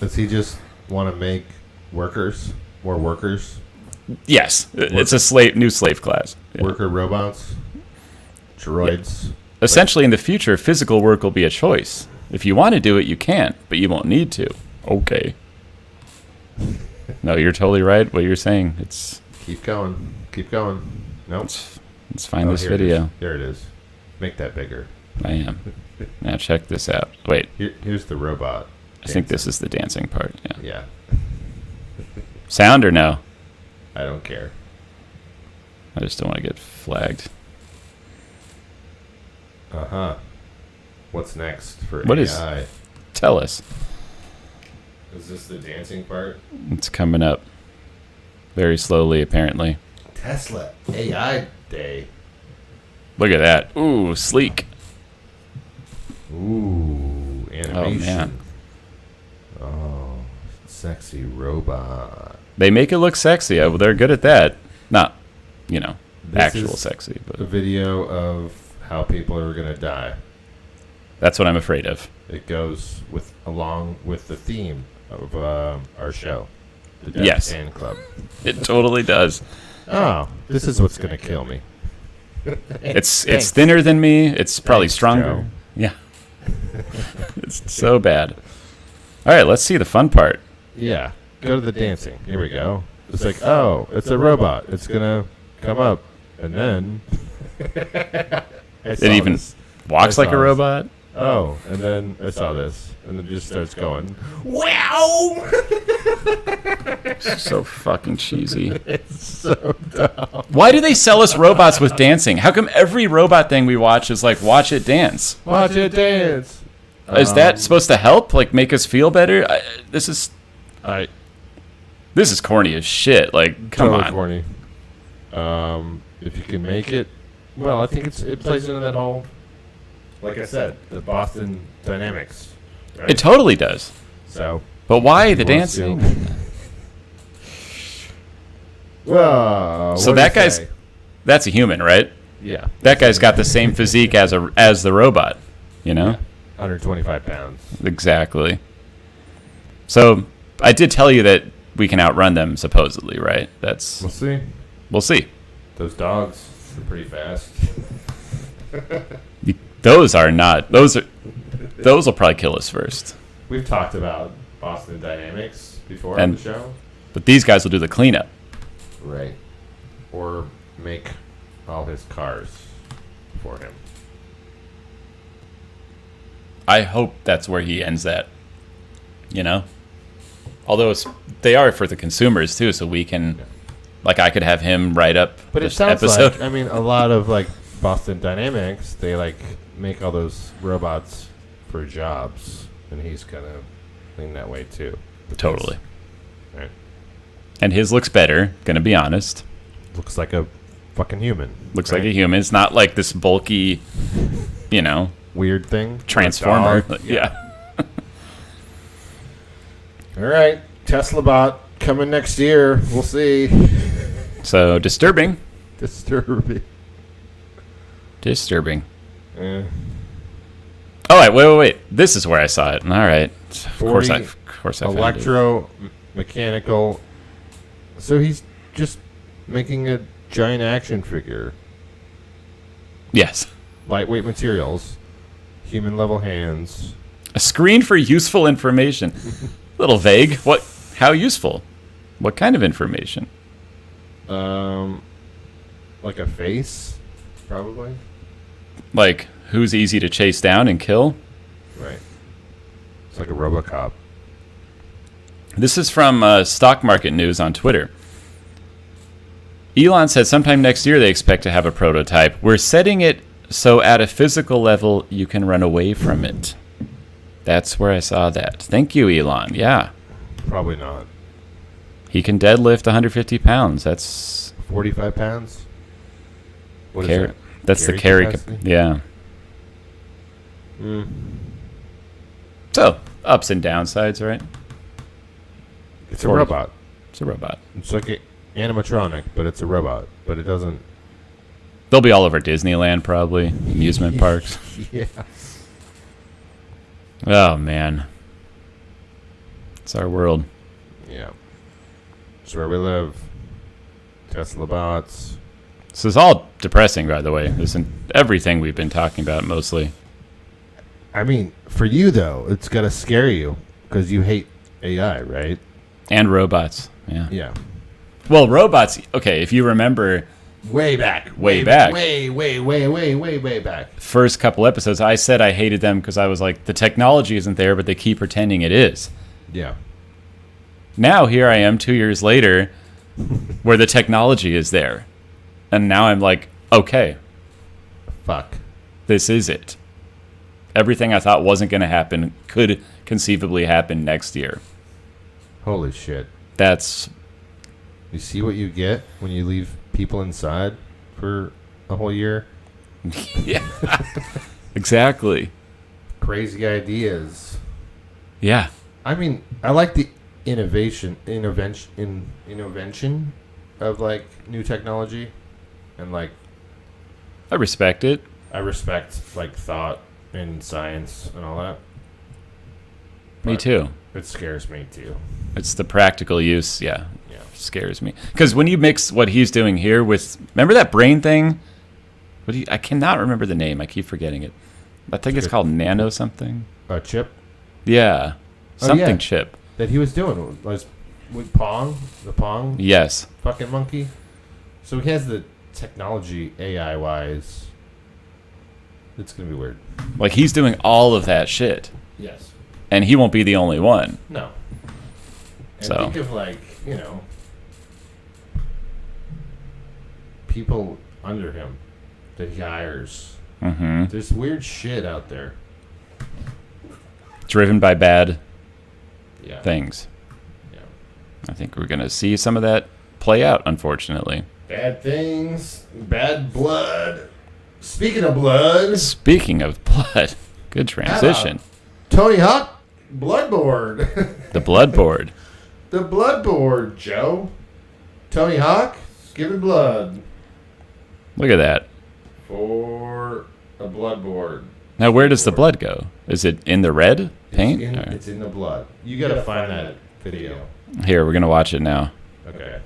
does he just want to make more workers? Yes. It's a new slave class. Yeah. Worker robots? Droids? Yeah. Essentially, in the future, physical work will be a choice. If you want to do it, you can, but you won't need to. Okay. No, you're totally right. What you're saying, it's Keep going. Keep going. Nope. let's find this here it is. video. There it is. Make that bigger. I am. Now check this out. Wait, Here's the robot. I think this is the dancing part. Yeah. Yeah. Sound or no? I don't care. I just don't want to get flagged. Uh-huh. What's next for What AI? Tell us. Is this the dancing part? It's coming up very slowly, apparently. Tesla AI Day. Look at that. Ooh, sleek. Ooh, animation. Oh, man. Oh, sexy robot. They make it look sexy. Oh, they're good at that. Not, This actual is sexy, A but video of how people are going to die. that's what I'm afraid of. It goes along with the theme of our show. The Death Yes. Fan Club. It totally does. Oh, this is what's going to kill me. It's thinner than me. It's probably Thanks, stronger. Joe. Yeah. It's so bad. All right, let's see the fun part. Yeah. Go to the dancing. Here we go. It's like, oh, it's a robot. It's going to come up. And then... It even walks like a robot. Oh, and then I saw this. And then it just starts going, wow! So fucking cheesy. It's so dumb. Why do they sell us robots with dancing? How come every robot thing we watch is like, watch it dance? Watch it dance. Is that supposed to help? Like, make us feel better? This is corny as shit. Like, come totally on. Corny. If you can make it, well, I think it plays into that whole, like I said, the Boston dynamics. Right? It totally does. So, But why the He wants to. dancing? well, So that guy's that's a human, right? yeah, That guy's got the same physique as the robot, you know? 125 pounds. Exactly. So I did tell you that we can outrun them, supposedly, right? We'll see. We'll see. Those dogs are pretty fast. Those will probably kill us first. We've talked about Boston dynamics before And- on the show. But these guys will do the cleanup. Right. Or make all his cars for him. I hope that's where he ends that. You know? Although they are for the consumers too, so we can like I could have him write up But it this sounds episode. like, I mean, a lot of like Boston Dynamics, they like make all those robots for jobs, and he's kind of leaning that way too. Totally. Right. And his looks better, gonna be honest. Looks like a fucking human. Looks right? like a human. It's not like this bulky, Weird thing. transformer. Dog. Yeah. All right, Tesla bot coming next year. We'll see. So disturbing. Disturbing. Disturbing. Eh. Oh, wait. This is where I saw it. All right. Of course I found it. Electro-mechanical. So he's just making a giant action figure. Yes. Lightweight materials. Human-level hands. A screen for useful information. A little vague. What? How useful? What kind of information? Like a face, probably. Like who's easy to chase down and kill? Right. It's like a RoboCop. This is from Stock Market News on Twitter. Elon said sometime next year they expect to have a prototype. We're setting it so at a physical level you can run away from it. That's where I saw that. Thank you, Elon. Yeah. Probably not. He can deadlift 150 pounds. That's 45 pounds? What is that? That's the Carry carry. capacity? Yeah. Mm. So, ups and downsides, right? It's a robot. It's a robot. It's like an animatronic, but it's a robot. But it doesn't... They'll be all over Disneyland, probably. Amusement parks. Yeah. Oh, man. It's our world. Yeah. It's where we live. Tesla bots. This is all depressing, by the way. This is everything we've been talking about, mostly. I mean, for you, though, it's got to scare you because you hate AI, right? And robots. Yeah. Yeah. Well, robots. Okay, if you remember, Way back. Way back. Way back. first couple episodes, I said I hated them because I was like, the technology isn't there, but they keep pretending it is. Yeah. Now here I am 2 years later, where the technology is there, and now I'm like, okay, Fuck. this is it. Everything I thought wasn't going to happen could conceivably happen next year. Holy shit. That's You see what you get when you leave people inside for a whole year? yeah, exactly. Crazy ideas. Yeah, I mean, I like the innovation of like new technology, and like I respect it. I respect like thought and science and all that. Me But too. It scares me too. It's the practical use, Yeah. scares me. Because when you mix what he's doing here with, remember that brain thing? I cannot remember the name. I keep forgetting it. I think it's called nano something. A chip Yeah, Oh, something yeah. chip. that he was doing was with Pong, the Pong Yes. fucking monkey. So he has the technology AI wise. It's gonna be weird. Like he's doing all of that shit, Yes. and he won't be the only one. No. And So. think of like, people under him that he hires. Hmm. There's weird shit out there. Driven by bad Yeah. things. Yeah. I think we're gonna see some of that play out, unfortunately. Bad things, bad blood. Speaking of blood, Speaking of blood, good transition. TonyHawk, blood board. The blood board. The blood board, Joe. TonyHawk, giving blood Look at that. for a blood board. Now, where does the blood go? Is it in the red paint? Or- It's in the blood. You gotta find that video. Here, we're gonna watch it now. Okay.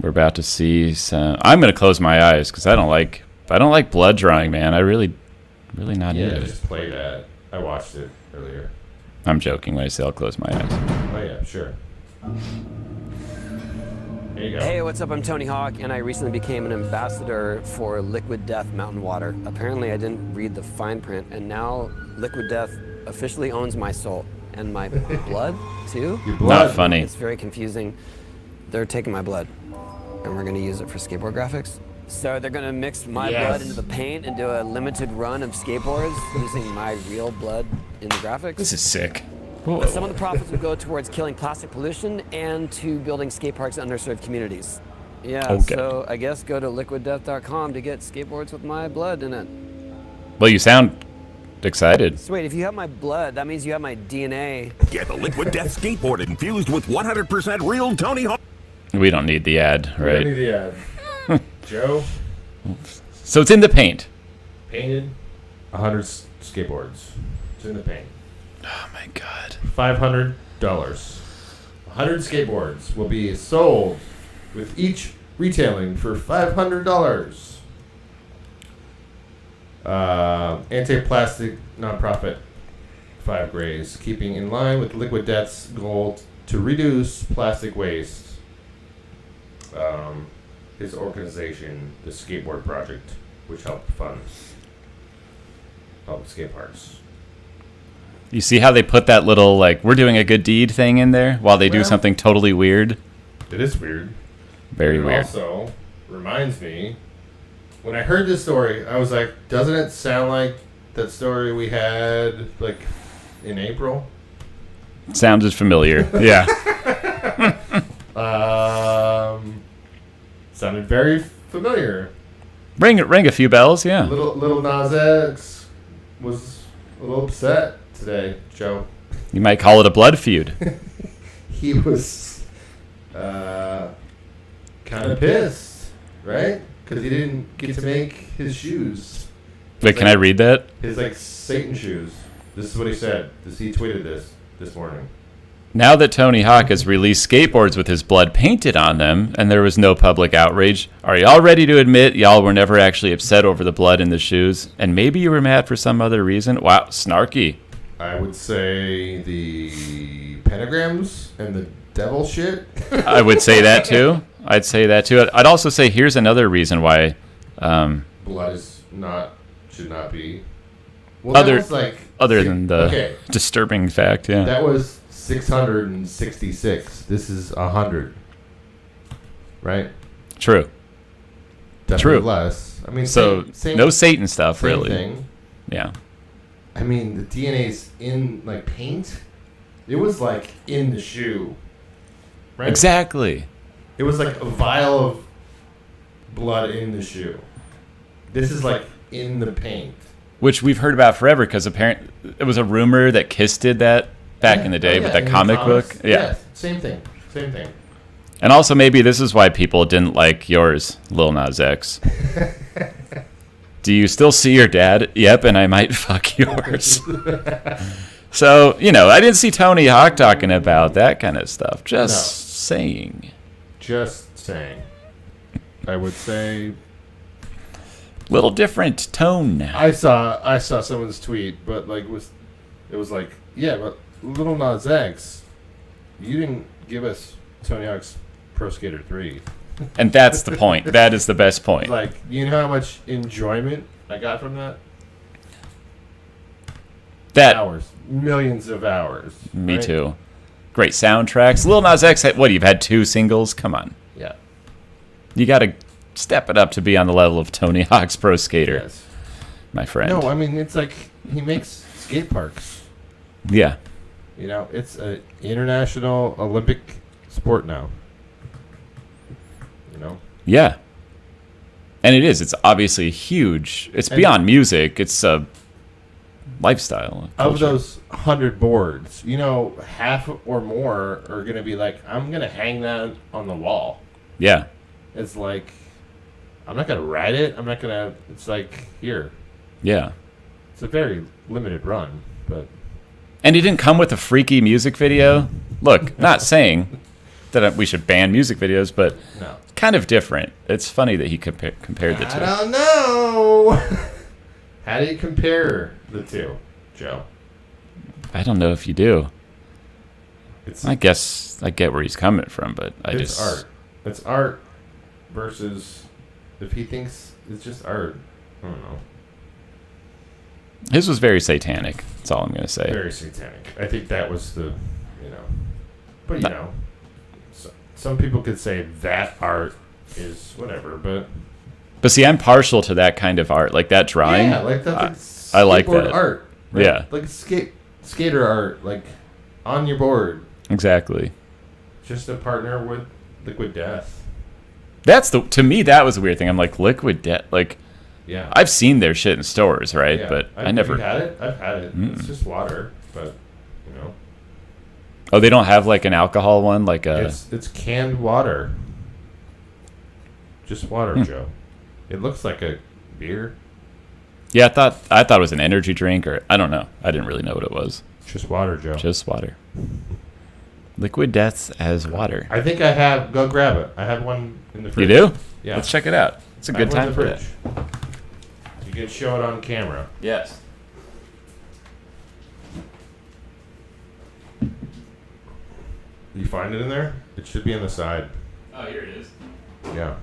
We're about to see some. I'm gonna close my eyes because I don't like blood drawing, man. I really not Yeah, into it. just play that. I watched it earlier. I'm joking when I say I'll close my eyes. Oh yeah, sure. There you go. Hey, what's up? I'm Tony Hawk, and I recently became an ambassador for Liquid Death Mountain Water. Apparently, I didn't read the fine print, and now Liquid Death officially owns my soul and my blood too. Your blood. Not funny. It's very confusing. They're taking my blood, and we're going to use it for skateboard graphics. So they're going to mix my Yes. blood into the paint and do a limited run of skateboards using my real blood in the graphics. This is sick. But some of the profits will go towards killing plastic pollution and to building skate parks in underserved communities. Yeah, Okay. so I guess go to liquiddeath.com to get skateboards with my blood in it. Well, you sound excited. So wait, if you have my blood, that means you have my DNA. Get the Liquid Death skateboard infused with 100% real Tony Hawk. We don't need the ad, We don't right? need the ad. Joe So it's in the paint. painted 100 skateboards. It's in the paint. Oh my god. $500. 100 skateboards will be sold with each retailing for $500. Anti-plastic nonprofit Five Grays, keeping in line with Liquid Death's goal to reduce plastic waste. His organization, the Skateboard Project, which helped fund public skate parks. You see how they put that little, like, we're doing a good deed thing in there while they do Well- something totally weird? It is weird. Very It weird. also reminds me, when I heard this story, I was like, doesn't it sound like that story we had, like, in April? Sounded familiar. Yeah. Sounded very familiar. Ring a few bells, yeah. Lil Nas X was a little upset today, Joe. You might call it a blood feud. He was kind of pissed, right? Because he didn't get to make his shoes. Wait, can I read that? His, like, Satan shoes. This is what he said. He tweeted this morning. Now that Tony Hawk has released skateboards with his blood painted on them and there was no public outrage, are y'all ready to admit y'all were never actually upset over the blood in the shoes? And maybe you were mad for some other reason? Wow, snarky. I would say the pentagrams and the devil shit. I would say that too. I'd say that too. I'd also say here's another reason why. Blood is should not be. Well, that was like other than the disturbing fact, yeah. That was 666. This is 100. Right? True. Definitely less. I mean, so same no Satan stuff, same really. Thing. Yeah. I mean, the DNA's in like paint. It was like in the shoe. Right? Exactly. It was like a vial of blood in the shoe. This is like in the paint. Which we've heard about forever because apparently it was a rumor that Kiss did that back in the day with that comic book. Yeah. Same thing. Same thing. And also maybe this is why people didn't like yours, Lil Nas X. Do you still see your dad? Yep, and I might fuck yours. So, I didn't see TonyHawk talking about that kind of stuff. Just saying. Just saying. I would say... Little different tone now. I saw someone's tweet, but it was like, yeah, but Lil Nas X, you didn't give us Tony Hawk's Pro Skater 3. And that's the point. That is the best point. Like, you know how much enjoyment I got from that? Hours. Millions of hours. Me too. Great soundtracks. Lil Nas X, you've had 2 singles? Come on. Yeah. You got to step it up to be on the level of Tony Hawk's Pro Skater, yes. My friend. No, I mean, it's like he makes skate parks. Yeah. It's an international Olympic sport now. Yeah. And it is. It's obviously huge. It's beyond music. It's a lifestyle. Of those 100 boards, half or more are going to be like, I'm going to hang that on the wall. Yeah. It's like, I'm not going to ride it. I'm not going to, it's like, here. Yeah. It's a very limited run, but. And it didn't come with a freaky music video. Look, not saying that we should ban music videos, but no. Kind of different. It's funny that he compared the two. I don't know. How do you compare the two, Joe? I don't know if you do. I guess I get where he's coming from, but it's art. It's art versus if he thinks it's just art. I don't know. His was very satanic. That's all I'm going to say. Very satanic. I think that was the, But, some people could say that art is whatever, but... But see, I'm partial to that kind of art, like that drawing. Yeah, like that's I like that. Art. Right? Yeah. Like skater art, like on your board. Exactly. Just a partner with Liquid Death. To me, that was a weird thing. I'm like, Liquid Death, like... Yeah. I've seen their shit in stores, right? Yeah. But I never... Have you had it? I've had it. It's just water, but, Oh, they don't have like an alcohol one, like a. It's canned water. Just water, Joe. It looks like a beer. Yeah, I thought it was an energy drink, or I don't know. I didn't really know what it was. Just water, Joe. Just water. Liquid Deaths as water. I think I have. Go grab it. I have one in the fridge. You do? Yeah. Let's check it out. It's a good time for it. You can show it on camera. Yes. You find it in there? It should be on the side. Oh, here it is. Yeah.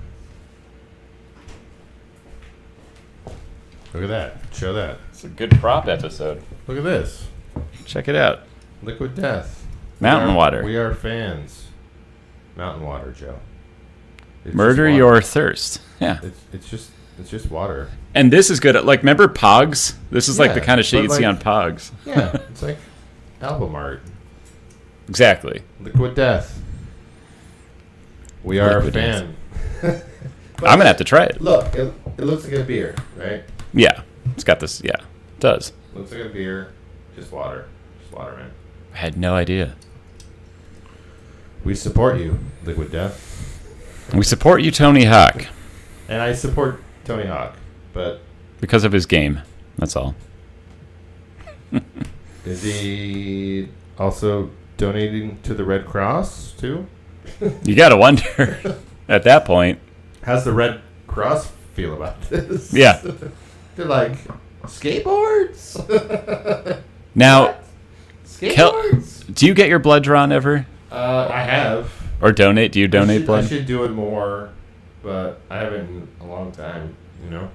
Look at that. Show that. It's a good prop episode. Look at this. Check it out. Liquid Death. Mountain water. We are fans. Mountain water, Joe. It's Murder your thirst. Yeah. It's just water. And this is good. Like, remember Pogs? This is like the kind of shit you'd see on Pogs. Yeah. It's like album art. Exactly. Liquid Death. We are a fan. I'm going to have to try it. Look, it looks like a beer, right? Yeah. It's got this, yeah. It does. Looks like a beer. Just water. Just water, man. I had no idea. We support you, Liquid Death. We support you, TonyHawk. And I support TonyHawk, but... Because of his game. That's all. Is he also donating to the Red Cross, too? You got to wonder at that point. How's the Red Cross feel about this? Yeah. They're like, skateboards? Now, skateboards? Do you get your blood drawn ever? I have. Or donate? Do you donate blood? I should do it more, but I haven't in a long time, you know?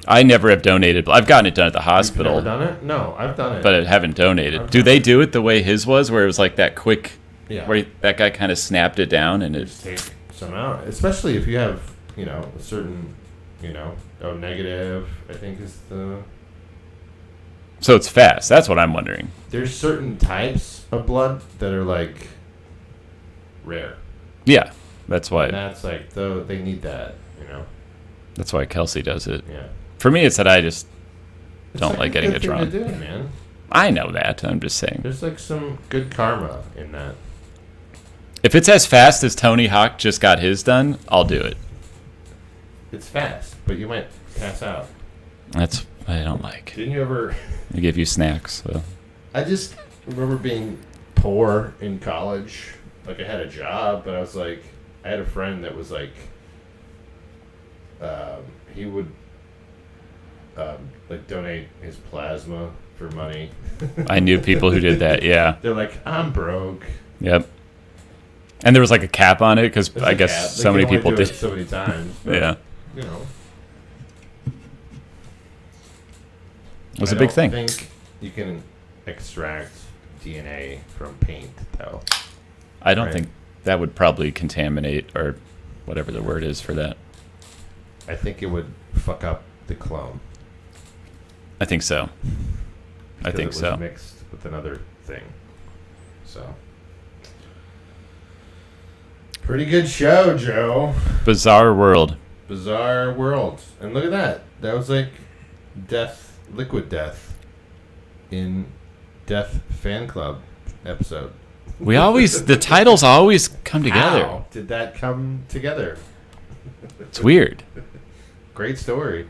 I never have donated. I've gotten it done at the hospital. You've never done it? No, I've done it. But I haven't donated. Do they do it the way his was, where it was like that quick, Yeah. where that guy kind of snapped it down and it... Just take some out. Especially if you have, you know, a certain, you know, O negative, I think is the... So it's fast. That's what I'm wondering. There's certain types of blood that are, like, rare. Yeah, that's why. And that's, like, they need that, you know? That's why Kelsey does it. Yeah. For me, it's that I just It's don't like getting good it thing drawn. to do, man. I know that. I'm just saying. There's, like, some good karma in that. If it's as fast as TonyHawk just got his done, I'll do it. It's fast, but you might pass out. That's what I don't like. Didn't you ever... They give you snacks. So. I just remember being poor in college. Like, I had a job, but I was like... I had a friend that was like... he would... like, donate his plasma for money. I knew people who did that, yeah. They're like, I'm broke. Yep. And there was like a cap on it because There's I a guess cap. so They many can only people do did. it so many times. But, Yeah. You know. It was a big thing. I don't think you can extract DNA from paint, though. I don't Right. think that would probably contaminate or whatever the word is for that. I think it would fuck up the clone. I think so. I because think it was so. mixed with another thing. So. Pretty good show, Joe. Bizarre world. Bizarre world. And look at that. That was like Death, Liquid Death in Death Fan Club episode. We always, the titles always come together. How did that come together? It's weird. Great story.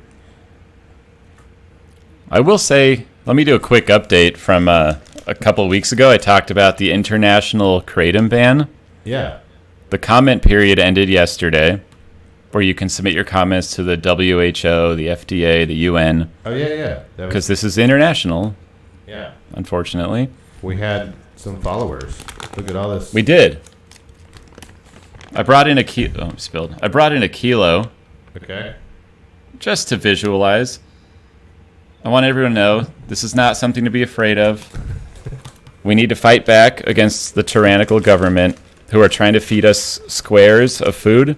I will say, let me do a quick update from a couple weeks ago. I talked about the international kratom ban. Yeah. The comment period ended yesterday, where you can submit your comments to the WHO, the FDA, the UN, Oh, yeah, yeah. That because this is international, yeah. unfortunately. We had some followers. Look at all this. We did. I brought in a kilo. Oh, spilled. I brought in a kilo Okay. just to visualize. I want everyone to know this is not something to be afraid of. We need to fight back against the tyrannical government who are trying to feed us squares of food.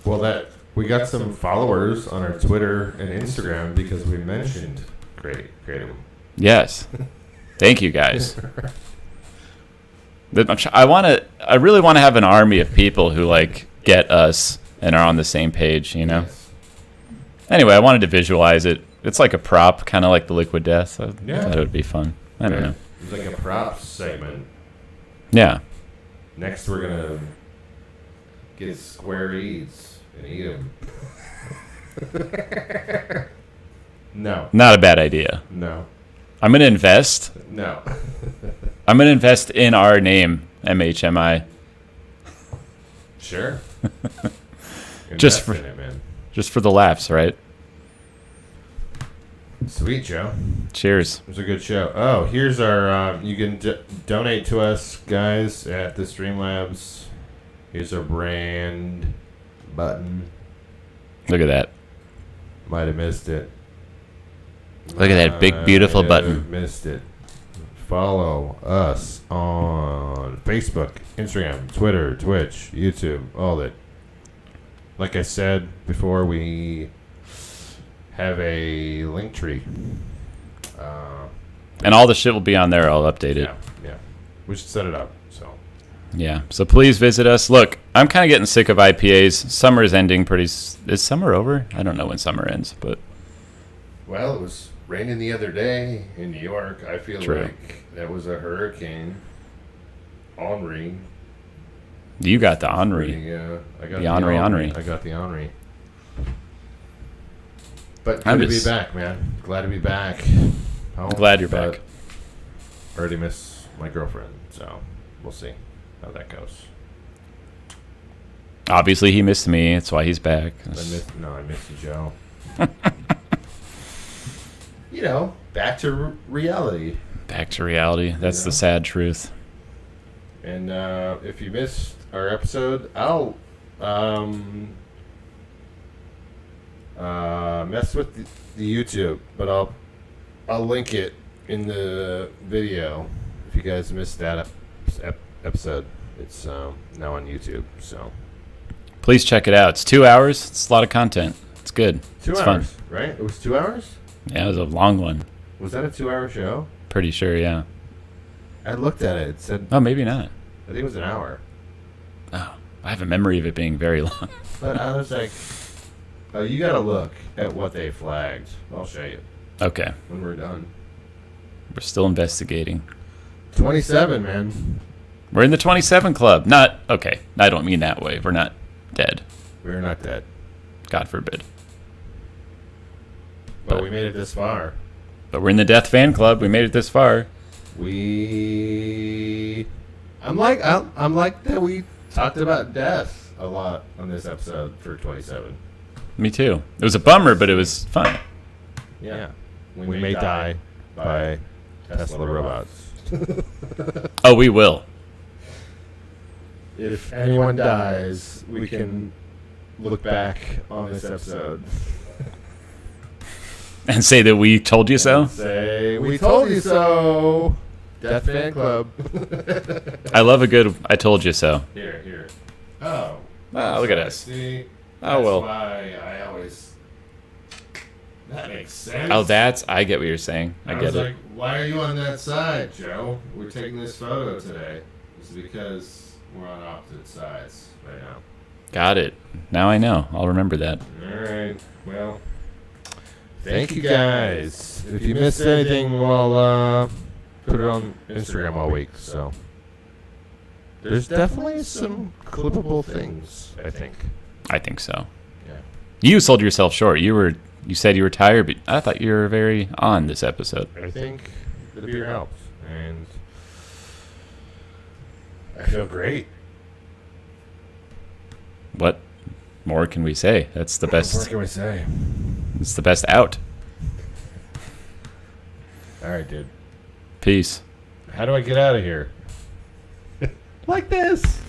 Well, we got some followers on our Twitter and Instagram because we mentioned Kratom. Yes. Thank you, guys. I really want to have an army of people who like get us and are on the same page, you know? Yes. Anyway, I wanted to visualize it. It's like a prop, kind of like the Liquid Death. I Yeah. thought it would be fun. I don't know. It's like a props segment. Yeah. Next, we're going to get square eats and eat them. No. Not a bad idea. No. I'm going to invest. No. I'm going to invest in our name, MHMI, Sure. Just Invest for- in it, man. just for the laughs, right? Sweet, Joe. Cheers. It was a good show. Oh, here's our... you can donate to us, guys, at the Streamlabs. Here's our brand button. Look at that. Might have missed it. Look at that big, beautiful button. Missed it. Follow us on Facebook, Instagram, Twitter, Twitch, YouTube, all that. Like I said before, we have a link tree. And all the shit will be on there. I'll update it. Yeah. We should set it up. So Yeah. So please visit us. Look, I'm kind of getting sick of IPAs. Summer is ending is summer over? I don't know when summer ends, but well, it was raining the other day in New York. I feel True. like that was a hurricane. Henri. you got the Henri. Yeah, I got The Henri. I got the Henri. But I'm good to just- be back, man. Glad to be back. Home, Glad you're but back. Already miss my girlfriend, so we'll see how that goes. Obviously, he missed me. That's why he's back. I miss you, Joe. You know, back to reality. Back to reality. That's the sad truth. And if you missed our episode, I'll mess with the YouTube, but I'll link it in the video if you guys missed that episode. It's now on YouTube, so Please check it out. It's 2 hours. It's a lot of content. It's good. 2 it's hours, fun. right? It was 2 hours? Yeah, it was a long one. Was that a 2-hour show? Pretty sure, yeah. I looked at it. It said, Oh, maybe not. I think it was an hour. Oh, I have a memory of it being very long. But I was like, oh, you gotta look at what they flagged. I'll show you Okay. when we're done. We're still investigating. 27, man. We're in the 27 club. Not, okay, I don't mean that way. We're not dead. We're not dead. God forbid. But we made it this far. But we're in the Death Fan Club. We made it this far. I'm like that we talked about death a lot on this episode for 27. Me too. It was a bummer, but it was fun. Yeah. We may die by Tesla robots. Oh, we will. If anyone dies, we can look back on this episode. And say that we told you so? Say, we told you so. Death Fan Club. I love a good I told you so. Here. Oh. Oh, look at us. See? Oh, That's well. why I always... That makes sense. Oh, I get what you're saying. I was get it. like, why are you on that side, Joe? We're taking this photo today. It's because we're on opposite sides right now. Got it. Now I know. I'll remember that. All right. Well, thank you guys. If you missed anything, we'll put it on Instagram all week. So there's definitely some clippable things, I think. I think so. Yeah. You sold yourself short. You said you were tired, but I thought you were very on this episode. I think the beer helps, and I feel great. What more can we say? That's the What more best. can we say? It's the best out. All right, dude. Peace. How do I get out of here? Like this.